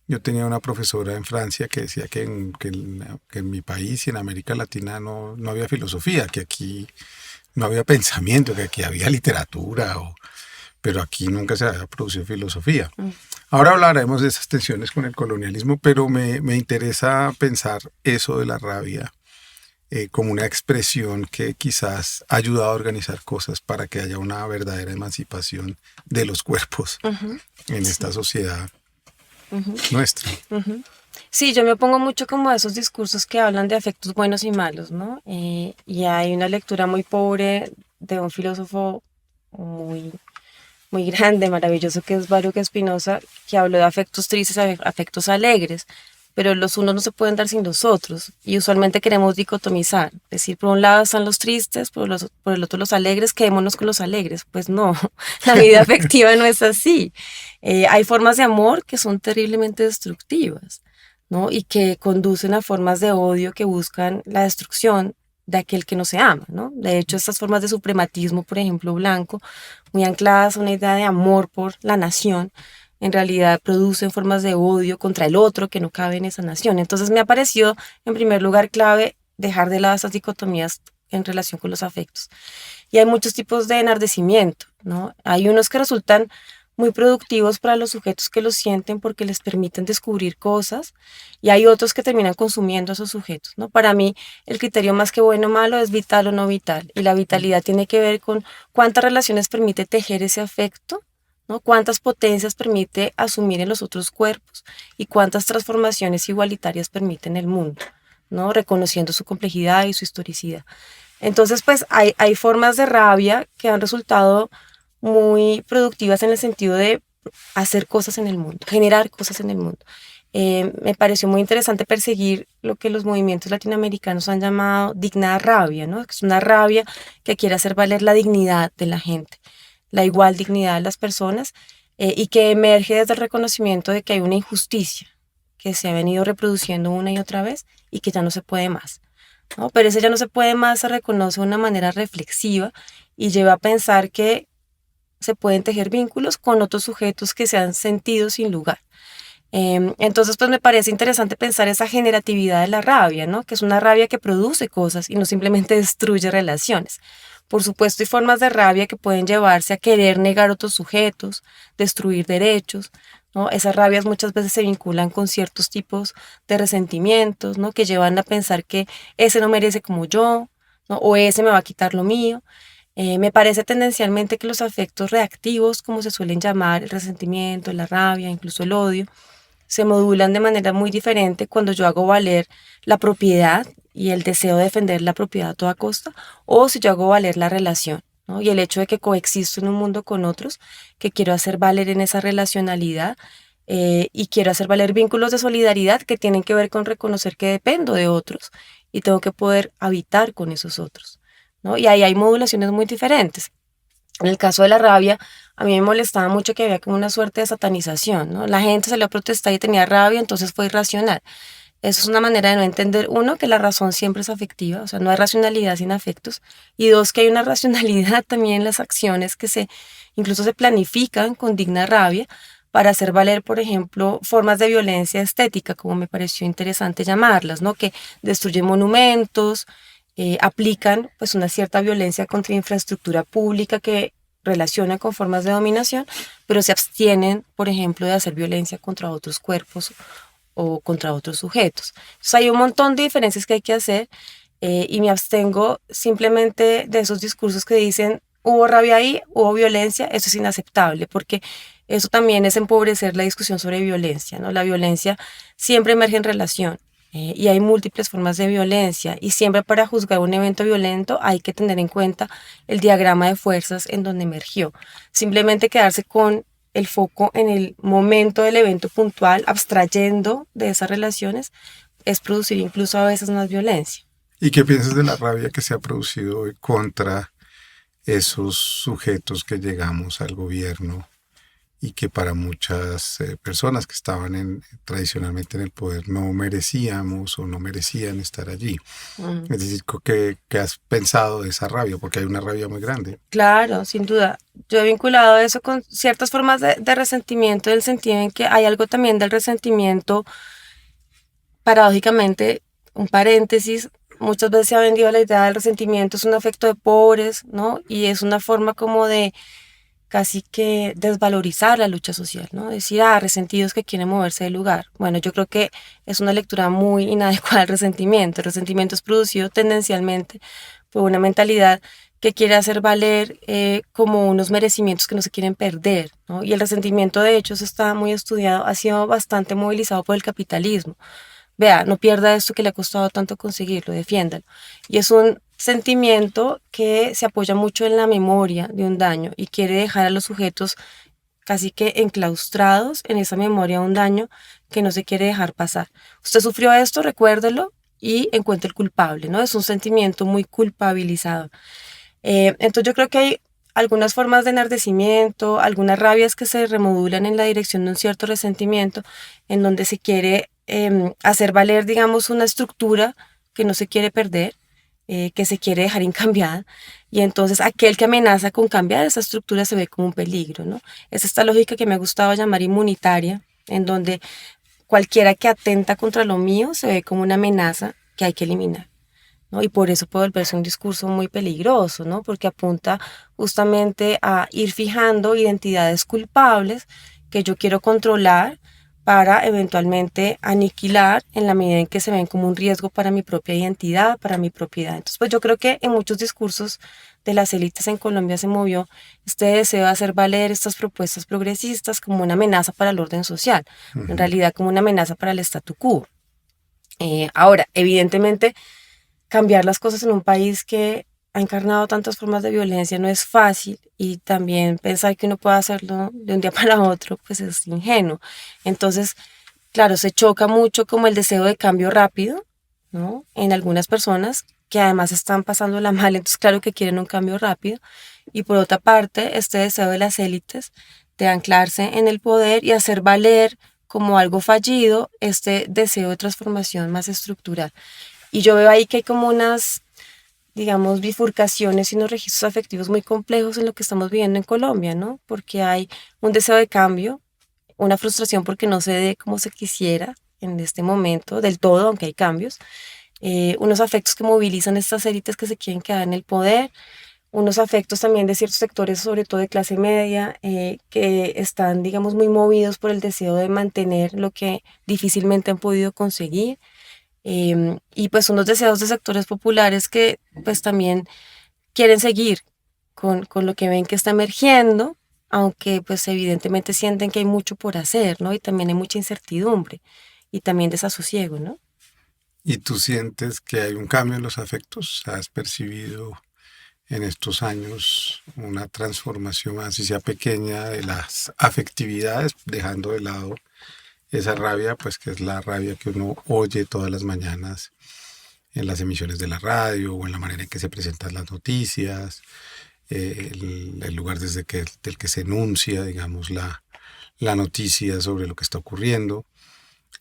yo tenía una profesora en Francia que decía que en mi país y en América Latina no había filosofía, que aquí no había pensamiento, que aquí había literatura, pero aquí nunca se había producido filosofía. Mm. Ahora hablaremos de esas tensiones con el colonialismo, pero me interesa pensar eso de la rabia como una expresión que quizás ha ayudado a organizar cosas para que haya una verdadera emancipación de los cuerpos Ujú. en esta Sí. sociedad Ujú. nuestra. Ujú. Sí, yo me opongo mucho como a esos discursos que hablan de afectos buenos y malos, ¿no? Y hay una lectura muy pobre de un filósofo muy, muy grande, maravilloso, que es Baruch Spinoza, que habló de afectos tristes, afectos alegres, pero los unos no se pueden dar sin los otros, y usualmente queremos dicotomizar, es decir, por un lado están los tristes, por el otro los alegres, quedémonos con los alegres. Pues no, la vida afectiva no es así. Hay formas de amor que son terriblemente destructivas, ¿no? Y que conducen a formas de odio que buscan la destrucción de aquel que no se ama, ¿no? De hecho, estas formas de suprematismo, por ejemplo, blanco, muy ancladas a una idea de amor por la nación, en realidad producen formas de odio contra el otro que no cabe en esa nación. Entonces me ha parecido, en primer lugar, clave dejar de lado esas dicotomías en relación con los afectos. Y hay muchos tipos de enardecimiento, ¿no? Hay unos que resultan muy productivos para los sujetos que los sienten porque les permiten descubrir cosas, y hay otros que terminan consumiendo a esos sujetos, ¿no? Para mí, el criterio más que bueno o malo es vital o no vital, y la vitalidad tiene que ver con cuántas relaciones permite tejer ese afecto, ¿no? Cuántas potencias permite asumir en los otros cuerpos y cuántas transformaciones igualitarias permite en el mundo, ¿no? Reconociendo su complejidad y su historicidad. Entonces, pues hay formas de rabia que han resultado muy productivas en el sentido de hacer cosas en el mundo, generar cosas en el mundo. Me pareció muy interesante perseguir lo que los movimientos latinoamericanos han llamado digna rabia, ¿no? Es una rabia que quiere hacer valer la dignidad de la gente, la igual dignidad de las personas, y que emerge desde el reconocimiento de que hay una injusticia que se ha venido reproduciendo una y otra vez y que ya no se puede más, ¿no? Pero ese ya no se puede más se reconoce de una manera reflexiva y lleva a pensar que se pueden tejer vínculos con otros sujetos que se han sentido sin lugar. Entonces, pues me parece interesante pensar esa generatividad de la rabia, ¿no? Que es una rabia que produce cosas y no simplemente destruye relaciones. Por supuesto, hay formas de rabia que pueden llevarse a querer negar otros sujetos, destruir derechos, ¿no? Esas rabias muchas veces se vinculan con ciertos tipos de resentimientos, ¿no? Que llevan a pensar que ese no merece como yo, ¿no? O ese me va a quitar lo mío. Me parece tendencialmente que los afectos reactivos, como se suelen llamar, el resentimiento, la rabia, incluso el odio, se modulan de manera muy diferente cuando yo hago valer la propiedad y el deseo de defender la propiedad a toda costa, o si yo hago valer la relación, ¿no? Y el hecho de que coexisto en un mundo con otros, que quiero hacer valer en esa relacionalidad, y quiero hacer valer vínculos de solidaridad que tienen que ver con reconocer que dependo de otros y tengo que poder habitar con esos otros, ¿no? Y ahí hay modulaciones muy diferentes. En el caso de la rabia, a mí me molestaba mucho que había como una suerte de satanización, ¿no? La gente salió a protestar y tenía rabia, entonces fue irracional. Eso es una manera de no entender, uno, que la razón siempre es afectiva, o sea, no hay racionalidad sin afectos, y dos, que hay una racionalidad también en las acciones que incluso se planifican con digna rabia para hacer valer, por ejemplo, formas de violencia estética, como me pareció interesante llamarlas, ¿no? Que destruyen monumentos, aplican pues una cierta violencia contra infraestructura pública que relaciona con formas de dominación, pero se abstienen, por ejemplo, de hacer violencia contra otros cuerpos o contra otros sujetos. Entonces hay un montón de diferencias que hay que hacer, y me abstengo simplemente de esos discursos que dicen hubo rabia ahí, hubo violencia, eso es inaceptable, porque eso también es empobrecer la discusión sobre violencia, ¿no? La violencia siempre emerge en relación. Y hay múltiples formas de violencia y siempre para juzgar un evento violento hay que tener en cuenta el diagrama de fuerzas en donde emergió. Simplemente quedarse con el foco en el momento del evento puntual, abstrayendo de esas relaciones, es producir incluso a veces más violencia. ¿Y qué piensas de la rabia que se ha producido hoy contra esos sujetos que llegamos al gobierno y que para muchas personas que estaban tradicionalmente en el poder no merecíamos o no merecían estar allí? Mm. Es decir, ¿qué has pensado de esa rabia? Porque hay una rabia muy grande. Claro, sin duda. Yo he vinculado eso con ciertas formas de resentimiento, en el sentido en que hay algo también del resentimiento, paradójicamente, un paréntesis, muchas veces se ha vendido la idea del resentimiento es un afecto de pobres, ¿no? Y es una forma como de casi que desvalorizar la lucha social, ¿no? Decir, resentidos que quieren moverse del lugar. Bueno, yo creo que es una lectura muy inadecuada del resentimiento. El resentimiento es producido tendencialmente por una mentalidad que quiere hacer valer como unos merecimientos que no se quieren perder, ¿no? Y el resentimiento, de hecho, eso está muy estudiado, ha sido bastante movilizado por el capitalismo. Vea, no pierda esto que le ha costado tanto conseguirlo, defiéndalo. Y es un sentimiento que se apoya mucho en la memoria de un daño y quiere dejar a los sujetos casi que enclaustrados en esa memoria de un daño que no se quiere dejar pasar. Usted sufrió esto, recuérdelo y encuentre el culpable, ¿no? Es un sentimiento muy culpabilizado. Entonces yo creo que hay algunas formas de enardecimiento, algunas rabias que se remodulan en la dirección de un cierto resentimiento, en donde se quiere hacer valer, digamos, una estructura que no se quiere perder, que se quiere dejar incambiada, y entonces aquel que amenaza con cambiar esa estructura se ve como un peligro, ¿no? Es esta lógica que me ha gustado llamar inmunitaria, en donde cualquiera que atenta contra lo mío se ve como una amenaza que hay que eliminar, ¿no? Y por eso puede volverse un discurso muy peligroso, ¿no? Porque apunta justamente a ir fijando identidades culpables que yo quiero controlar para eventualmente aniquilar en la medida en que se ven como un riesgo para mi propia identidad, para mi propiedad. Entonces, pues yo creo que en muchos discursos de las élites en Colombia se movió este deseo de hacer valer estas propuestas progresistas como una amenaza para el orden social, en Ujú. realidad como una amenaza para el statu quo. Ahora, evidentemente, cambiar las cosas en un país que ha encarnado tantas formas de violencia no es fácil, y también pensar que uno puede hacerlo de un día para otro pues es ingenuo. Entonces, claro, se choca mucho como el deseo de cambio rápido, ¿no? En algunas personas que además están pasándola mal, entonces claro que quieren un cambio rápido. Y por otra parte, este deseo de las élites de anclarse en el poder y hacer valer como algo fallido este deseo de transformación más estructural. Y yo veo ahí que hay como unas, digamos, bifurcaciones y unos registros afectivos muy complejos en lo que estamos viviendo en Colombia, ¿no? Porque hay un deseo de cambio, una frustración porque no se dé como se quisiera en este momento del todo, aunque hay cambios, unos afectos que movilizan estas élites que se quieren quedar en el poder, unos afectos también de ciertos sectores, sobre todo de clase media, que están, digamos, muy movidos por el deseo de mantener lo que difícilmente han podido conseguir, y pues unos deseos de sectores populares que pues también quieren seguir con lo que ven que está emergiendo, aunque pues evidentemente sienten que hay mucho por hacer, ¿no? Y también hay mucha incertidumbre y también desasosiego, ¿no? ¿Y tú sientes que hay un cambio en los afectos? ¿Has percibido en estos años una transformación, así sea pequeña, de las afectividades, dejando de lado esa rabia, pues que es la rabia que uno oye todas las mañanas en las emisiones de la radio o en la manera en que se presentan las noticias, el lugar del que se enuncia, digamos, la noticia sobre lo que está ocurriendo.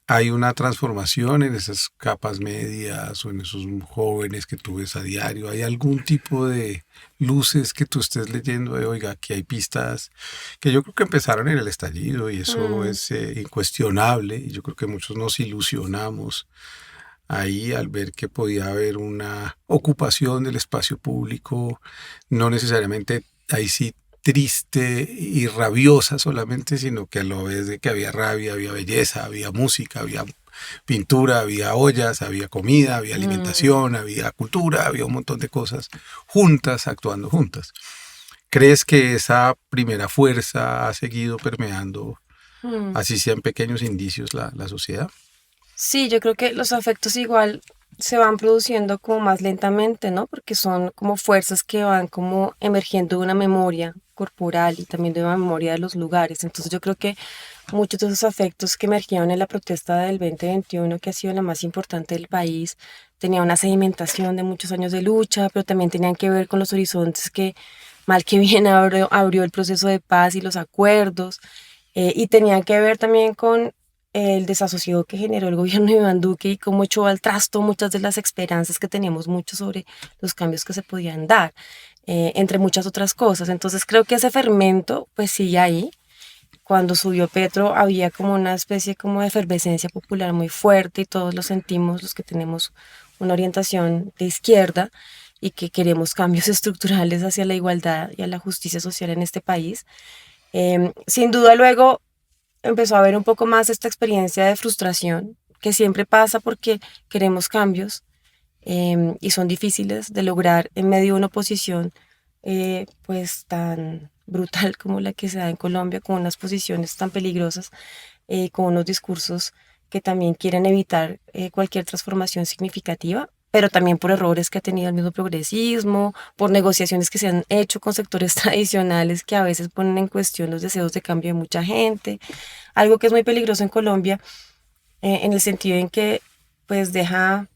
Hay una transformación en esas capas medias o en esos jóvenes que tú ves a diario. ¿Hay algún tipo de luces que tú estés leyendo de, oiga, aquí hay pistas que yo creo que empezaron en el estallido y eso Mm, es incuestionable? Y yo creo que muchos nos ilusionamos ahí al ver que podía haber una ocupación del espacio público, no necesariamente ahí sí triste y rabiosa solamente, sino que a la vez de que había rabia, había belleza, había música, había pintura, había ollas, había comida, había mm, alimentación, había cultura, había un montón de cosas juntas, actuando juntas. ¿Crees que esa primera fuerza ha seguido permeando, mm. así sean pequeños indicios, la sociedad? Sí, yo creo que los afectos igual se van produciendo como más lentamente, ¿no? Porque son como fuerzas que van como emergiendo de una memoria corporal y también de una memoria de los lugares. Entonces yo creo que muchos de esos afectos que emergieron en la protesta del 2021, que ha sido la más importante del país, tenía una sedimentación de muchos años de lucha, pero también tenían que ver con los horizontes que mal que bien abrió el proceso de paz y los acuerdos, y tenían que ver también con el desasosiego que generó el gobierno de Iván Duque y cómo echó al trasto muchas de las esperanzas que teníamos mucho sobre los cambios que se podían dar, entre muchas otras cosas. Entonces creo que ese fermento pues sigue ahí. Cuando subió Petro había como una especie como de efervescencia popular muy fuerte y todos lo sentimos los que tenemos una orientación de izquierda y que queremos cambios estructurales hacia la igualdad y a la justicia social en este país. Sin duda luego empezó a haber un poco más esta experiencia de frustración que siempre pasa porque queremos cambios, y son difíciles de lograr en medio de una oposición pues tan brutal como la que se da en Colombia, con unas posiciones tan peligrosas, con unos discursos que también quieren evitar cualquier transformación significativa, pero también por errores que ha tenido el mismo progresismo, por negociaciones que se han hecho con sectores tradicionales que a veces ponen en cuestión los deseos de cambio de mucha gente, algo que es muy peligroso en Colombia, en el sentido en que pues deja,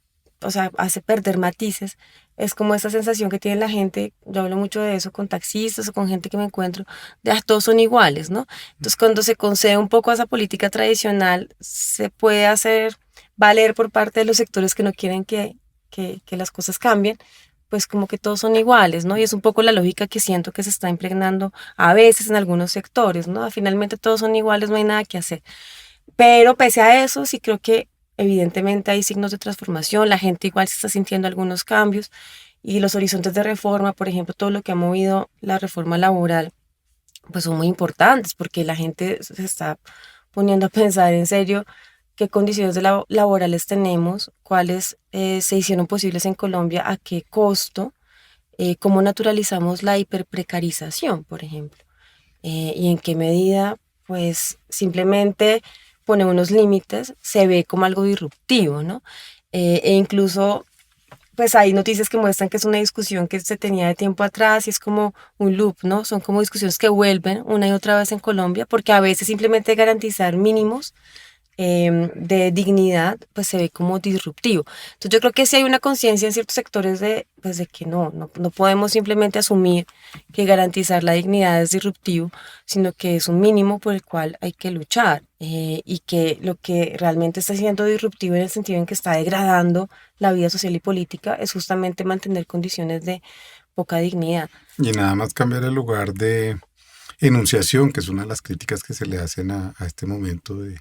o sea, hace perder matices. Es como esa sensación que tiene la gente, yo hablo mucho de eso con taxistas o con gente que me encuentro, de todos son iguales, ¿no? Entonces cuando se concede un poco a esa política tradicional, se puede hacer valer por parte de los sectores que no quieren que las cosas cambien, pues como que todos son iguales, ¿no? Y es un poco la lógica que siento que se está impregnando a veces en algunos sectores, ¿no? Finalmente todos son iguales, no hay nada que hacer. Pero pese a eso, sí creo que evidentemente hay signos de transformación, la gente igual se está sintiendo algunos cambios y los horizontes de reforma, por ejemplo, todo lo que ha movido la reforma laboral, pues son muy importantes porque la gente se está poniendo a pensar en serio qué condiciones laborales tenemos, cuáles se hicieron posibles en Colombia, a qué costo, cómo naturalizamos la hiperprecarización, por ejemplo, y en qué medida, pues simplemente poner unos límites se ve como algo disruptivo, ¿no? E incluso, pues hay noticias que muestran que es una discusión que se tenía de tiempo atrás y es como un loop, ¿no? Son como discusiones que vuelven una y otra vez en Colombia, porque a veces simplemente garantizar mínimos de dignidad, pues se ve como disruptivo. Entonces yo creo que sí hay una conciencia en ciertos sectores de, pues de que no podemos simplemente asumir que garantizar la dignidad es disruptivo, sino que es un mínimo por el cual hay que luchar, y que lo que realmente está siendo disruptivo en el sentido en que está degradando la vida social y política es justamente mantener condiciones de poca dignidad. Y nada más cambiar el lugar de enunciación, que es una de las críticas que se le hacen a este momento de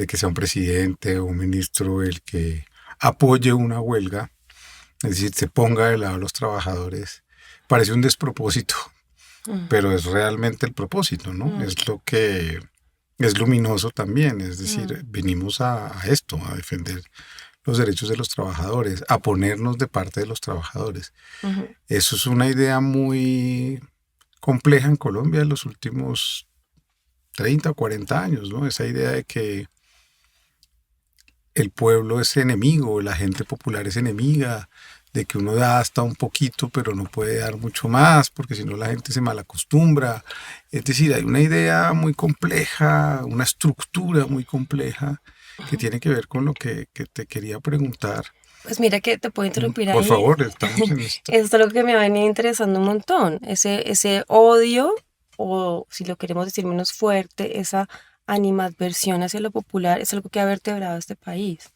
que sea un presidente o un ministro el que apoye una huelga, es decir, se ponga de lado a los trabajadores. Parece un despropósito, Mm, pero es realmente el propósito, ¿no? mm, Es lo que es luminoso también, es mm, decir, venimos a esto, a defender los derechos de los trabajadores, a ponernos de parte de los trabajadores. ujú, Eso es una idea muy compleja en Colombia en los últimos 30 o 40 años, ¿no? Esa idea de que el pueblo es enemigo, la gente popular es enemiga, de que uno da hasta un poquito, pero no puede dar mucho más, porque si no la gente se malacostumbra. Es decir, hay una idea muy compleja, una estructura muy compleja que Ujú. tiene que ver con lo que te quería preguntar. Pues mira que te puedo interrumpir Por ahí. favor, estamos en esto. Eso es algo que me ha venido interesando un montón. Ese odio, o si lo queremos decir menos fuerte, esa animadversión hacia lo popular, es algo que ha vertebrado este país,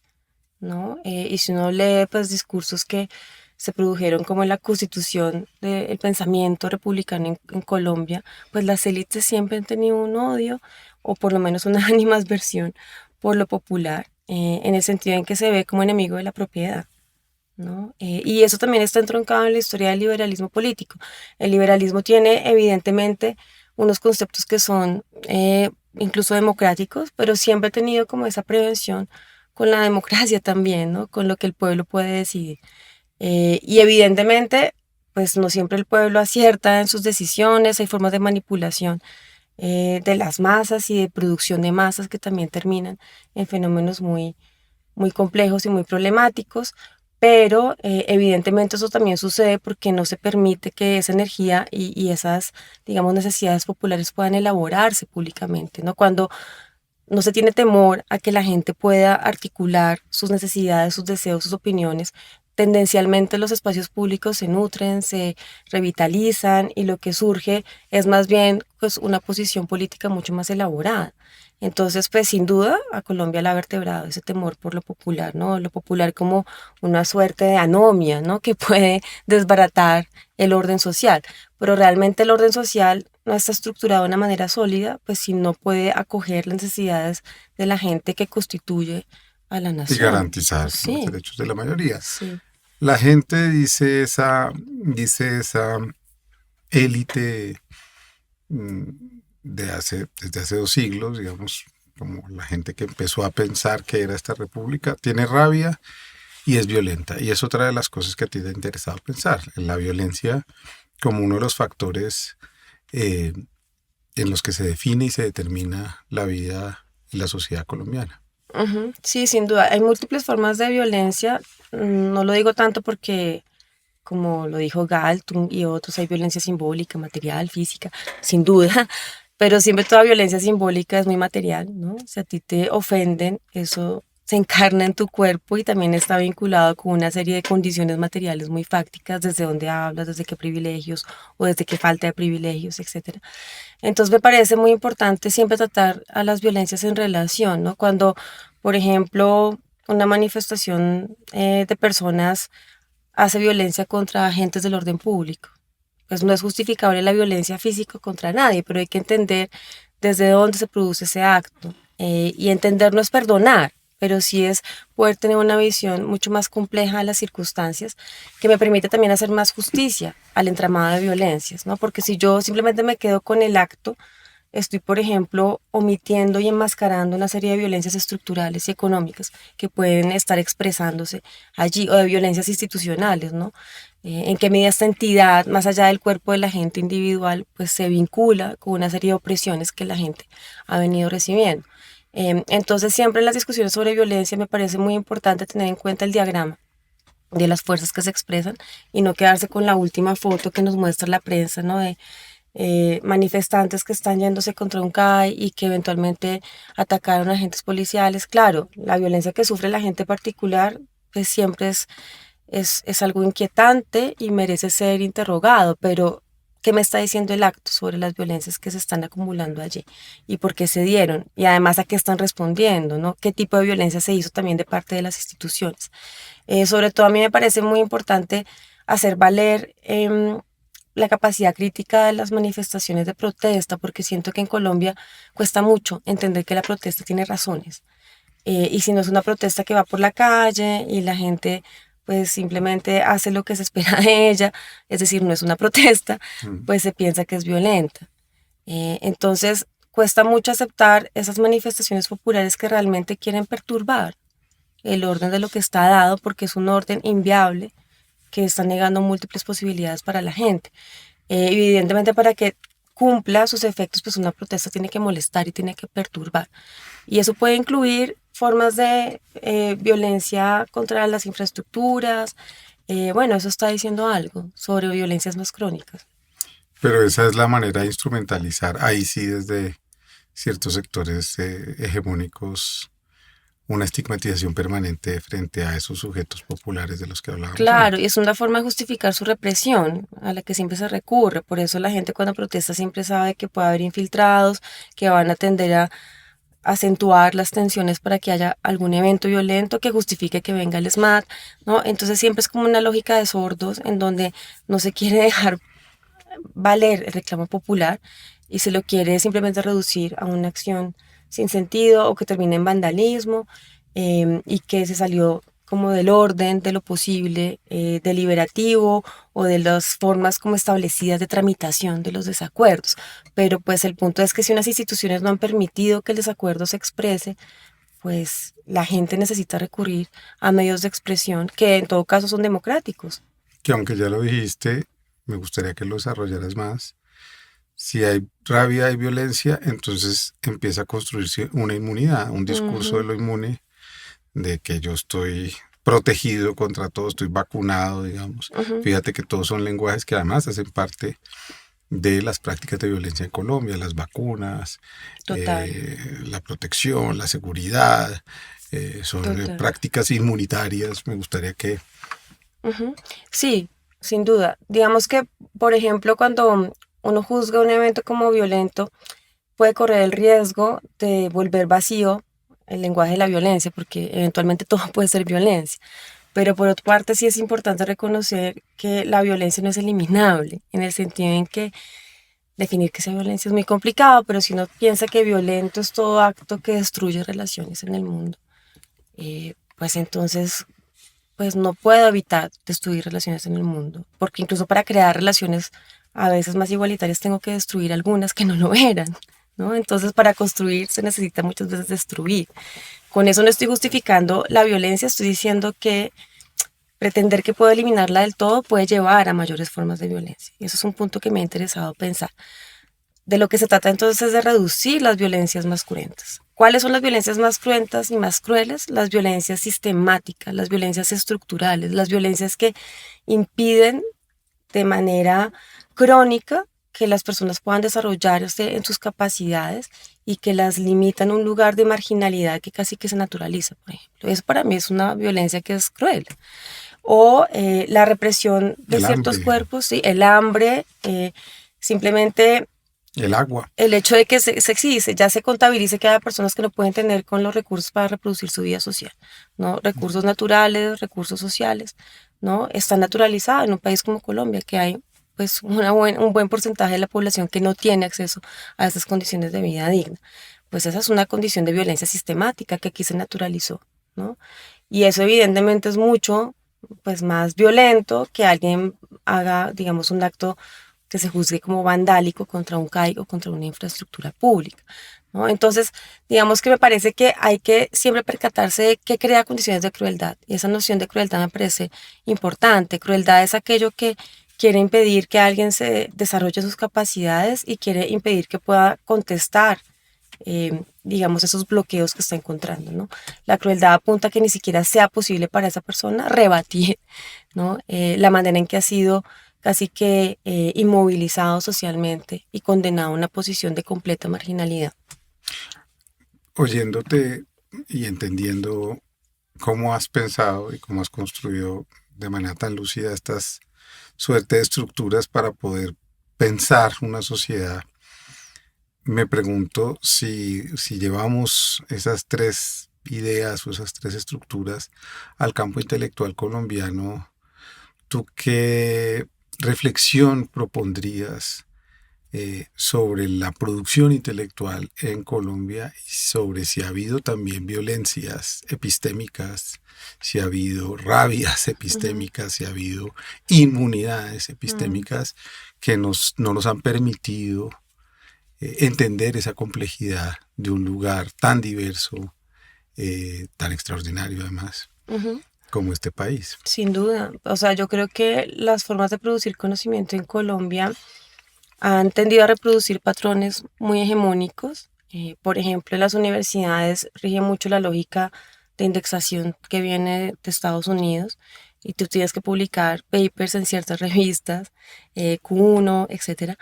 ¿no? Y si uno lee pues discursos que se produjeron como en la constitución del pensamiento republicano en Colombia, pues las élites siempre han tenido un odio o por lo menos una animadversión por lo popular, en el sentido en que se ve como enemigo de la propiedad, ¿no? Y eso también está entroncado en la historia del liberalismo político. El liberalismo tiene evidentemente unos conceptos que son incluso democráticos, pero siempre ha tenido como esa prevención con la democracia también, ¿no? Con lo que el pueblo puede decidir. Y evidentemente, pues no siempre el pueblo acierta en sus decisiones, hay formas de manipulación de las masas y de producción de masas que también terminan en fenómenos muy complejos y muy problemáticos, pero evidentemente eso también sucede porque no se permite que esa energía y esas, digamos, necesidades populares puedan elaborarse públicamente, ¿no? Cuando no se tiene temor a que la gente pueda articular sus necesidades, sus deseos, sus opiniones. Tendencialmente los espacios públicos se nutren, se revitalizan y lo que surge es más bien pues, una posición política mucho más elaborada. Entonces, pues sin duda a Colombia la ha vertebrado ese temor por lo popular, ¿no? Lo popular como una suerte de anomia, ¿no? Que puede desbaratar el orden social. Pero realmente el orden social no está estructurado de una manera sólida, pues si no puede acoger las necesidades de la gente que constituye a la Y nación. garantizar los Sí, derechos de la mayoría. sí. La gente dice esa élite mm, desde hace 2 siglos, digamos, como la gente que empezó a pensar que era esta república, tiene rabia y es violenta. Y es otra de las cosas que a ti te ha interesado pensar, en la violencia como uno de los factores eh, en los que se define y se determina la vida y la sociedad colombiana. Ujú. Sí, sin duda. Hay múltiples formas de violencia. No lo digo tanto porque, como lo dijo Galtung y otros, hay violencia simbólica, material, física, sin duda. Pero siempre toda violencia simbólica es muy material, ¿no? Si a ti te ofenden, eso se encarna en tu cuerpo y también está vinculado con una serie de condiciones materiales muy fácticas, desde dónde hablas, desde qué privilegios o desde qué falta de privilegios, etcétera. Entonces me parece muy importante siempre tratar a las violencias en relación, ¿no? Cuando, por ejemplo, una manifestación de personas hace violencia contra agentes del orden público, pues no es justificable la violencia física contra nadie, pero hay que entender desde dónde se produce ese acto. Y entender no es perdonar, pero sí es poder tener una visión mucho más compleja de las circunstancias que me permite también hacer más justicia al entramado de violencias, ¿no? Porque si yo simplemente me quedo con el acto, estoy, por ejemplo, omitiendo y enmascarando una serie de violencias estructurales y económicas que pueden estar expresándose allí, o de violencias institucionales, ¿no? En qué medida esta entidad, más allá del cuerpo de la gente individual, pues se vincula con una serie de opresiones que la gente ha venido recibiendo. Entonces, siempre en las discusiones sobre violencia me parece muy importante tener en cuenta el diagrama de las fuerzas que se expresan y no quedarse con la última foto que nos muestra la prensa, ¿no? De manifestantes que están yéndose contra un CAI y que eventualmente atacaron a agentes policiales. Claro, la violencia que sufre la gente particular pues siempre es algo inquietante y merece ser interrogado, pero ¿qué me está diciendo el acto sobre las violencias que se están acumulando allí y por qué se dieron? Y además a qué están respondiendo, ¿no? ¿Qué tipo de violencia se hizo también de parte de las instituciones? Sobre todo a mí me parece muy importante hacer valer la capacidad crítica de las manifestaciones de protesta, porque siento que en Colombia cuesta mucho entender que la protesta tiene razones. Y si no es una protesta que va por la calle y la gente pues simplemente hace lo que se espera de ella, es decir, no es una protesta, Mm. pues se piensa que es violenta. Entonces cuesta mucho aceptar esas manifestaciones populares que realmente quieren perturbar el orden de lo que está dado, porque es un orden inviable que está negando múltiples posibilidades para la gente. Evidentemente, para que cumpla sus efectos, pues una protesta tiene que molestar y tiene que perturbar. Y eso puede incluir formas de violencia contra las infraestructuras, bueno, eso está diciendo algo sobre violencias más crónicas. Pero esa es la manera de instrumentalizar, ahí sí desde ciertos sectores hegemónicos, una estigmatización permanente frente a esos sujetos populares de los que hablábamos Claro, y antes. es una forma de justificar su represión a la que siempre se recurre. Por eso la gente cuando protesta siempre sabe que puede haber infiltrados, que van a tender a acentuar las tensiones para que haya algún evento violento que justifique que venga el SMAT, ¿no? Entonces siempre es como una lógica de sordos en donde no se quiere dejar valer el reclamo popular y se lo quiere simplemente reducir a una acción sin sentido o que termine en vandalismo, y que se salió como del orden de lo posible, deliberativo o de las formas como establecidas de tramitación de los desacuerdos. Pero pues el punto es que si unas instituciones no han permitido que el desacuerdo se exprese, pues la gente necesita recurrir a medios de expresión que en todo caso son democráticos. Que aunque ya lo dijiste, me gustaría que lo desarrollaras más. Si hay rabia y violencia, entonces empieza a construirse una inmunidad, un discurso de Ujú, lo inmune, de que yo estoy protegido contra todo, estoy vacunado, digamos. ujú, Fíjate que todos son lenguajes que además hacen parte de las prácticas de violencia en Colombia, las vacunas, total, la protección, la seguridad, son total. prácticas inmunitarias. Me gustaría que Ujú. Sí, sin duda. Digamos que, por ejemplo, cuando uno juzga un evento como violento, puede correr el riesgo de volver vacío el lenguaje de la violencia, porque eventualmente todo puede ser violencia. Pero por otra parte, sí es importante reconocer que la violencia no es eliminable, en el sentido en que definir que sea violencia es muy complicado, pero si uno piensa que violento es todo acto que destruye relaciones en el mundo, pues entonces pues no puedo evitar destruir relaciones en el mundo, porque incluso para crear relaciones a veces más igualitarias tengo que destruir algunas que no lo eran, ¿no? Entonces para construir se necesita muchas veces destruir. Con eso no estoy justificando la violencia, estoy diciendo que pretender que puedo eliminarla del todo puede llevar a mayores formas de violencia. Y eso es un punto que me ha interesado pensar. De lo que se trata entonces es de reducir las violencias más cruentas. ¿Cuáles son las violencias más cruentas y más crueles? Las violencias sistemáticas, las violencias estructurales, las violencias que impiden de manera crónica que las personas puedan desarrollarse en sus capacidades y que las limitan a un lugar de marginalidad que casi que se naturaliza, por ejemplo. Eso para mí es una violencia que es cruel. O la represión de el ciertos hambre, cuerpos, ¿sí? El hambre, simplemente el agua, el hecho de que ya se contabilice que hay personas que no pueden tener con los recursos para reproducir su vida social, ¿no? Recursos naturales, recursos sociales, ¿no? Está naturalizado en un país como Colombia, que hay pues un buen porcentaje de la población que no tiene acceso a esas condiciones de vida digna. Pues esa es una condición de violencia sistemática que aquí se naturalizó, ¿no? Y eso evidentemente es mucho pues más violento que alguien haga, digamos, un acto que se juzgue como vandálico contra un CAI o contra una infraestructura pública, ¿no? Entonces, digamos que me parece que hay que siempre percatarse de qué crea condiciones de crueldad. Y esa noción de crueldad me parece importante. Crueldad es aquello que quiere impedir que alguien se desarrolle sus capacidades y quiere impedir que pueda contestar, digamos, esos bloqueos que está encontrando, ¿no? La crueldad apunta a que ni siquiera sea posible para esa persona rebatir, ¿no? La manera en que ha sido casi que inmovilizado socialmente y condenado a una posición de completa marginalidad. oyéndote y entendiendo cómo has pensado y cómo has construido de manera tan lúcida estas suerte de estructuras para poder pensar una sociedad. Me pregunto si llevamos esas tres ideas o esas tres estructuras al campo intelectual colombiano, ¿tú qué reflexión propondrías sobre la producción intelectual en Colombia y sobre si ha habido también violencias epistémicas, si ha habido rabias Ujú, epistémicas, si ha habido inmunidades ujú. epistémicas que no nos han permitido entender esa complejidad de un lugar tan diverso, tan extraordinario además, Ujú. como este país? Sin duda. O sea, yo creo que las formas de producir conocimiento en Colombia han tendido a reproducir patrones muy hegemónicos. Por ejemplo, en las universidades rige mucho la lógica de indexación que viene de Estados Unidos, y tú tienes que publicar papers en ciertas revistas, Q1, etcétera,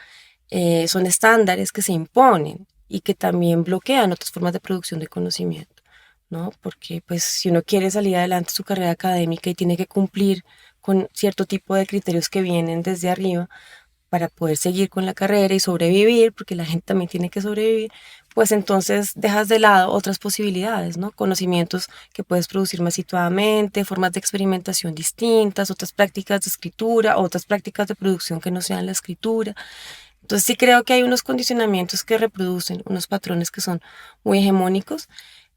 son estándares que se imponen y que también bloquean otras formas de producción de conocimiento, ¿no? Porque pues si uno quiere salir adelante en su carrera académica y tiene que cumplir con cierto tipo de criterios que vienen desde arriba para poder seguir con la carrera y sobrevivir, porque la gente también tiene que sobrevivir, pues entonces dejas de lado otras posibilidades, ¿no? Conocimientos que puedes producir más situadamente, formas de experimentación distintas, otras prácticas de escritura, otras prácticas de producción que no sean la escritura. Entonces sí creo que hay unos condicionamientos que reproducen unos patrones que son muy hegemónicos,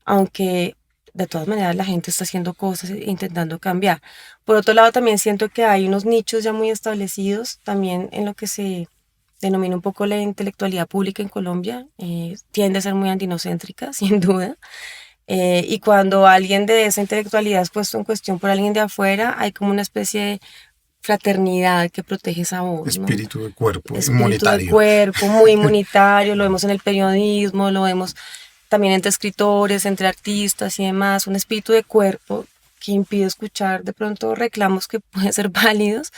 aunque de todas maneras la gente está haciendo cosas e intentando cambiar. Por otro lado, también siento que hay unos nichos ya muy establecidos, también en lo que se denomina un poco la intelectualidad pública en Colombia, tiende a ser muy antinocéntrica, sin duda. Y cuando alguien de esa intelectualidad es puesto en cuestión por alguien de afuera, hay como una especie de fraternidad que protege esa voz, ¿no? Espíritu de cuerpo, Espíritu de inmunitario. cuerpo, muy inmunitario, lo vemos en el periodismo, lo vemos también entre escritores, entre artistas y demás, un espíritu de cuerpo que impide escuchar de pronto reclamos que pueden ser válidos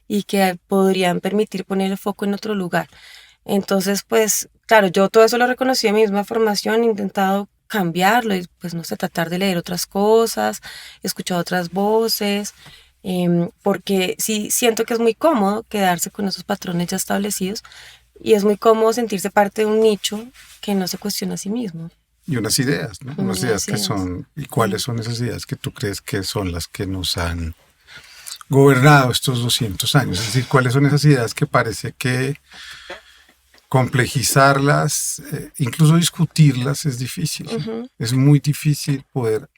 y que podrían permitir poner el foco en otro lugar. Entonces, pues, claro, yo todo eso lo reconocí en mi misma formación, he intentado cambiarlo y pues no sé, tratar de leer otras cosas, escuchar otras voces, porque sí siento que es muy cómodo quedarse con esos patrones ya establecidos y es muy cómodo sentirse parte de un nicho que no se cuestiona a sí mismo. Y unas ideas, ¿no? Unas ideas Así que es. son, ¿y cuáles son esas ideas que tú crees que son las que nos han gobernado estos 200 años? Es decir, ¿cuáles son esas ideas que parece que complejizarlas, incluso discutirlas es difícil, ¿no? Ujú, Es muy difícil poder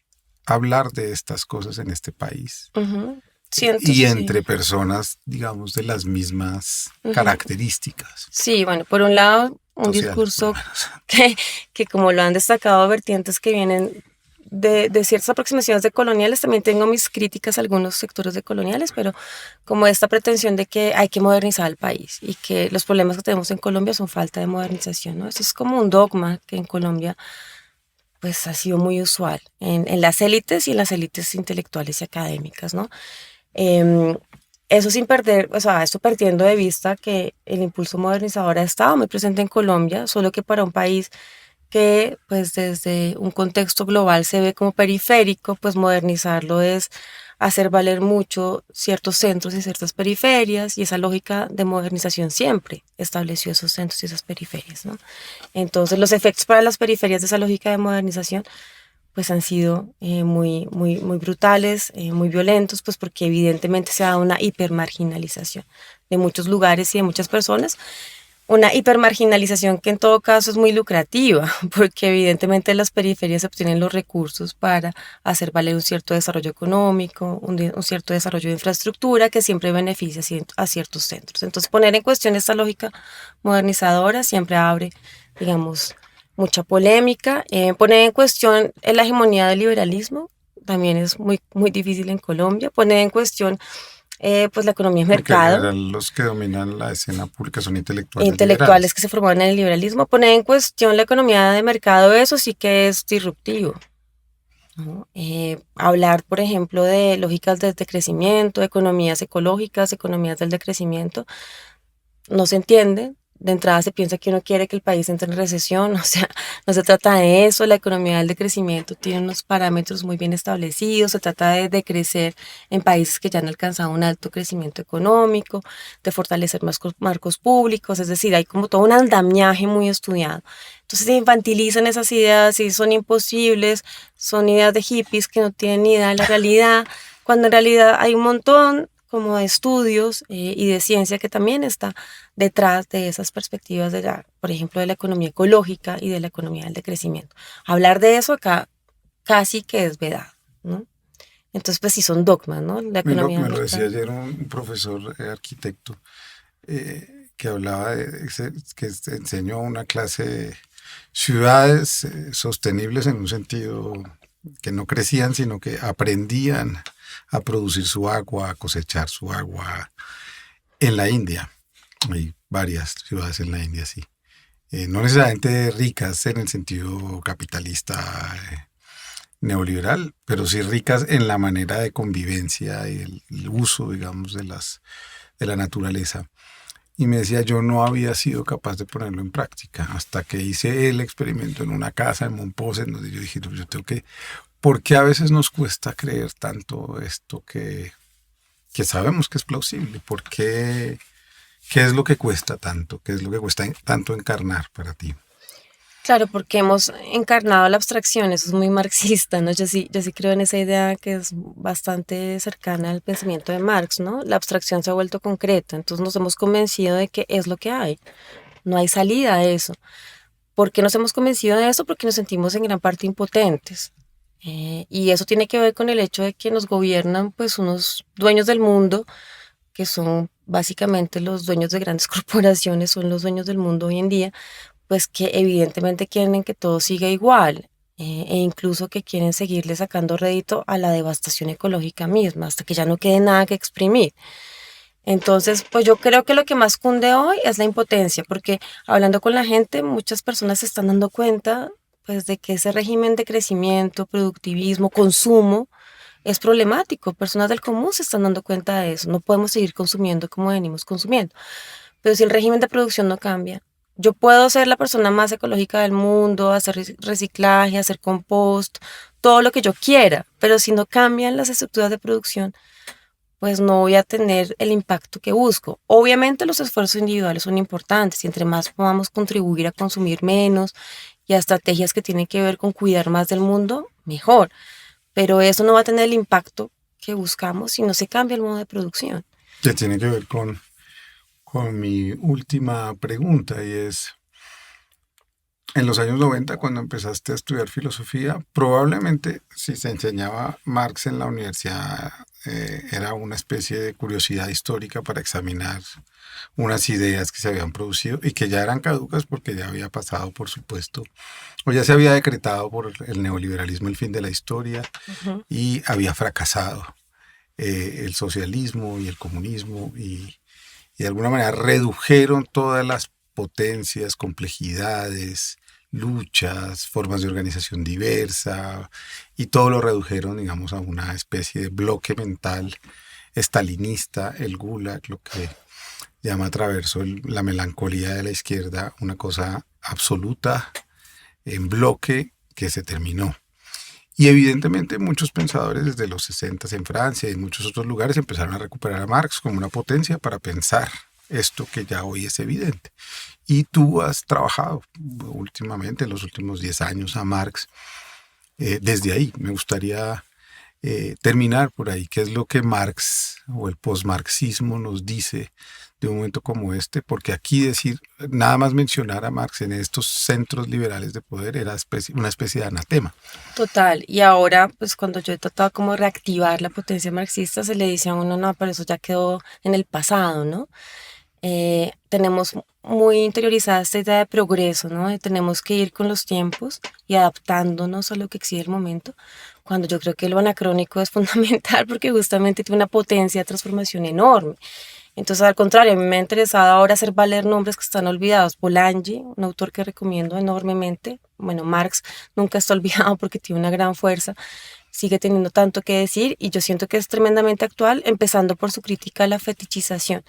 hablar de estas cosas en este país ujú. Siento, y sí. entre personas, digamos, de las mismas Ujú. características Sí, bueno, por un lado, un sociales, por lo discurso menos. que, que como lo han destacado vertientes que vienen de ciertas aproximaciones de coloniales, también tengo mis críticas a algunos sectores de coloniales, pero como esta pretensión de que hay que modernizar el país y que los problemas que tenemos en Colombia son falta de modernización, ¿no? Eso es como un dogma que en Colombia pues ha sido muy usual en las élites y en las élites intelectuales y académicas, ¿no? Em, Eso sin perder, o sea, esto perdiendo de vista que el impulso modernizador ha estado muy presente en Colombia, solo que para un país que pues desde un contexto global se ve como periférico, pues modernizarlo es hacer valer mucho ciertos centros y ciertas periferias y esa lógica de modernización siempre estableció esos centros y esas periferias, ¿no? Entonces los efectos para las periferias de esa lógica de modernización pues han sido muy brutales, muy violentos, pues porque evidentemente se da una hipermarginalización de muchos lugares y de muchas personas, una hipermarginalización que en todo caso es muy lucrativa, porque evidentemente en las periferias se obtienen los recursos para hacer valer un cierto desarrollo económico, un cierto desarrollo de infraestructura que siempre beneficia a ciertos centros. Entonces poner en cuestión esta lógica modernizadora siempre abre, digamos, mucha polémica. Poner en cuestión la hegemonía del liberalismo también es muy difícil en Colombia. Poner en cuestión pues la economía de Porque en mercado, general los que dominan la escena pública son intelectuales intelectuales liberales. que se formaron en el liberalismo. Poner en cuestión la economía de mercado, eso sí que es disruptivo, ¿no? Hablar, por ejemplo, de lógicas del decrecimiento, economías ecológicas, economías del decrecimiento, no se entiende. De entrada se piensa que uno quiere que el país entre en recesión, o sea, no se trata de eso, la economía del decrecimiento tiene unos parámetros muy bien establecidos, se trata de decrecer en países que ya han alcanzado un alto crecimiento económico, de fortalecer más marcos públicos, es decir, hay como todo un andamiaje muy estudiado. Entonces se infantilizan esas ideas y son imposibles, son ideas de hippies que no tienen ni idea de la realidad, cuando en realidad hay un montón como de estudios y de ciencia que también está detrás de esas perspectivas de la, por ejemplo, de la economía ecológica y de la economía del decrecimiento. Hablar de eso acá casi que es vedado, ¿no? Entonces, pues sí son dogmas, ¿no? La economía Me del lo decía mercado. ayer un profesor arquitecto que hablaba que enseñó una clase de ciudades sostenibles en un sentido que no crecían, sino que aprendían a producir su agua, a cosechar su agua en la India. Hay varias ciudades en la India, sí. No necesariamente ricas en el sentido capitalista neoliberal, pero sí ricas en la manera de convivencia y el uso, digamos, de la naturaleza. Y me decía, yo no había sido capaz de ponerlo en práctica hasta que hice el experimento en una casa en Monpós, en donde yo dije, "No, yo tengo que, ¿por qué a veces nos cuesta creer tanto esto que sabemos que es plausible? ¿Por qué? ¿Qué es lo que cuesta tanto? ¿Qué es lo que cuesta tanto encarnar para ti?" Claro, porque hemos encarnado la abstracción, eso es muy marxista, ¿no? Yo sí creo en esa idea que es bastante cercana al pensamiento de Marx, ¿no? La abstracción se ha vuelto concreta, entonces nos hemos convencido de que es lo que hay, no hay salida a eso. ¿Por qué nos hemos convencido de eso? Porque nos sentimos en gran parte impotentes. Y eso tiene que ver con el hecho de que nos gobiernan pues unos dueños del mundo, que son básicamente los dueños de grandes corporaciones, son los dueños del mundo hoy en día, pues que evidentemente quieren que todo siga igual, e incluso que quieren seguirle sacando rédito a la devastación ecológica misma, hasta que ya no quede nada que exprimir. Entonces, pues yo creo que lo que más cunde hoy es la impotencia, porque hablando con la gente, muchas personas se están dando cuenta, pues, de que ese régimen de crecimiento, productivismo, consumo, es problemático. Personas del común se están dando cuenta de eso. No podemos seguir consumiendo como venimos consumiendo. Pero si el régimen de producción no cambia, yo puedo ser la persona más ecológica del mundo, hacer reciclaje, hacer compost, todo lo que yo quiera, pero si no cambian las estructuras de producción, pues no voy a tener el impacto que busco. Obviamente los esfuerzos individuales son importantes y entre más podamos contribuir a consumir menos y a estrategias que tienen que ver con cuidar más del mundo, mejor. Pero eso no va a tener el impacto que buscamos si no se cambia el modo de producción. Que tiene que ver con mi última pregunta y es, en los años 90, cuando empezaste a estudiar filosofía, probablemente si se enseñaba Marx en la universidad, era una especie de curiosidad histórica para examinar unas ideas que se habían producido y que ya eran caducas porque ya había pasado, por supuesto, o ya se había decretado por el neoliberalismo el fin de la historia Ujú. y había fracasado el socialismo y el comunismo y de alguna manera redujeron todas las potencias, complejidades, luchas, formas de organización diversa, y todo lo redujeron, digamos, a una especie de bloque mental estalinista, el Gulag, lo que llama Traverso la melancolía de la izquierda, una cosa absoluta, en bloque, que se terminó. Y evidentemente muchos pensadores desde los 60 en Francia y en muchos otros lugares empezaron a recuperar a Marx como una potencia para pensar esto que ya hoy es evidente. Y tú has trabajado últimamente, en los últimos 10 años, a Marx desde ahí. Me gustaría terminar por ahí. ¿Qué es lo que Marx o el posmarxismo nos dice de un momento como este? Porque aquí decir, nada más mencionar a Marx en estos centros liberales de poder era una especie de anatema. Total, y ahora, pues cuando yo he tratado como de reactivar la potencia marxista, se le dice a uno, no, pero eso ya quedó en el pasado, ¿no? Tenemos muy interiorizada esta idea de progreso, ¿no? De tenemos que ir con los tiempos y adaptándonos a lo que exige el momento, cuando yo creo que lo anacrónico es fundamental porque justamente tiene una potencia de transformación enorme. Entonces, al contrario, a mí me ha interesado ahora hacer valer nombres que están olvidados. Polanyi, un autor que recomiendo enormemente. Bueno, Marx nunca está olvidado porque tiene una gran fuerza, sigue teniendo tanto que decir y yo siento que es tremendamente actual, empezando por su crítica a la fetichización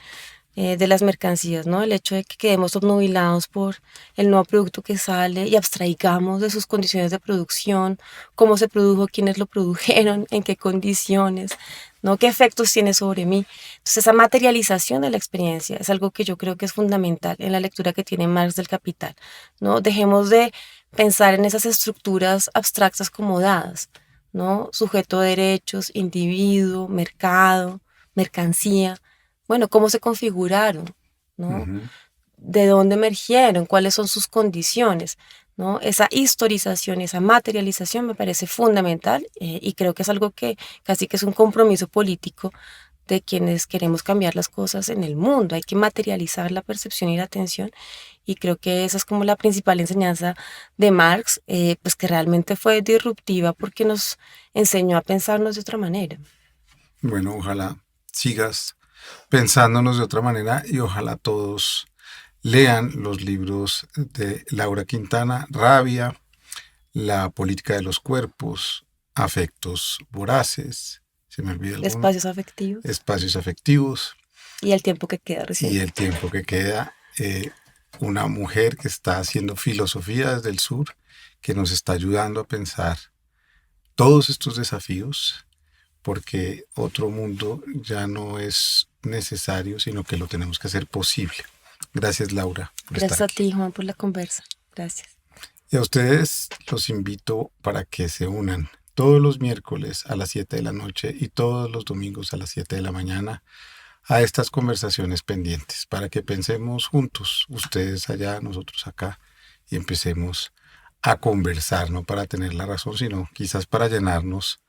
de las mercancías, ¿no? El hecho de que quedemos obnubilados por el nuevo producto que sale y abstraigamos de sus condiciones de producción, cómo se produjo, quiénes lo produjeron, en qué condiciones, ¿no? ¿Qué efectos tiene sobre mí? Entonces, esa materialización de la experiencia es algo que yo creo que es fundamental en la lectura que tiene Marx del Capital, ¿no? Dejemos de pensar en esas estructuras abstractas como dadas, ¿no? Sujeto de derechos, individuo, mercado, mercancía. Bueno, ¿cómo se configuraron? ¿No? Ujú. ¿De dónde emergieron? ¿Cuáles son sus condiciones? ¿No? Esa historización, esa materialización me parece fundamental y creo que es algo que casi que es un compromiso político de quienes queremos cambiar las cosas en el mundo. Hay que materializar la percepción y la atención y creo que esa es como la principal enseñanza de Marx, pues que realmente fue disruptiva porque nos enseñó a pensarnos de otra manera. Bueno, ojalá sigas pensándonos de otra manera y ojalá todos lean los libros de Laura Quintana, Rabia, La política de los cuerpos, afectos voraces, se me olvida alguno, Espacios afectivos espacios afectivos y el tiempo que queda recién. y el tiempo que queda. Una mujer que está haciendo filosofía desde el sur, que nos está ayudando a pensar todos estos desafíos, porque otro mundo ya no es necesario, sino que lo tenemos que hacer posible. Gracias, Laura, por Gracias estar a aquí. ti, Juan, por la conversa. Gracias. Y a ustedes los invito para que se unan todos los miércoles a las 7 de la noche y todos los domingos a las 7 de la mañana a estas conversaciones pendientes, para que pensemos juntos, ustedes allá, nosotros acá, y empecemos a conversar, no para tener la razón, sino quizás para llenarnos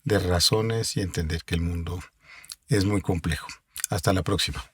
de razones y entender que el mundo es muy complejo. Hasta la próxima.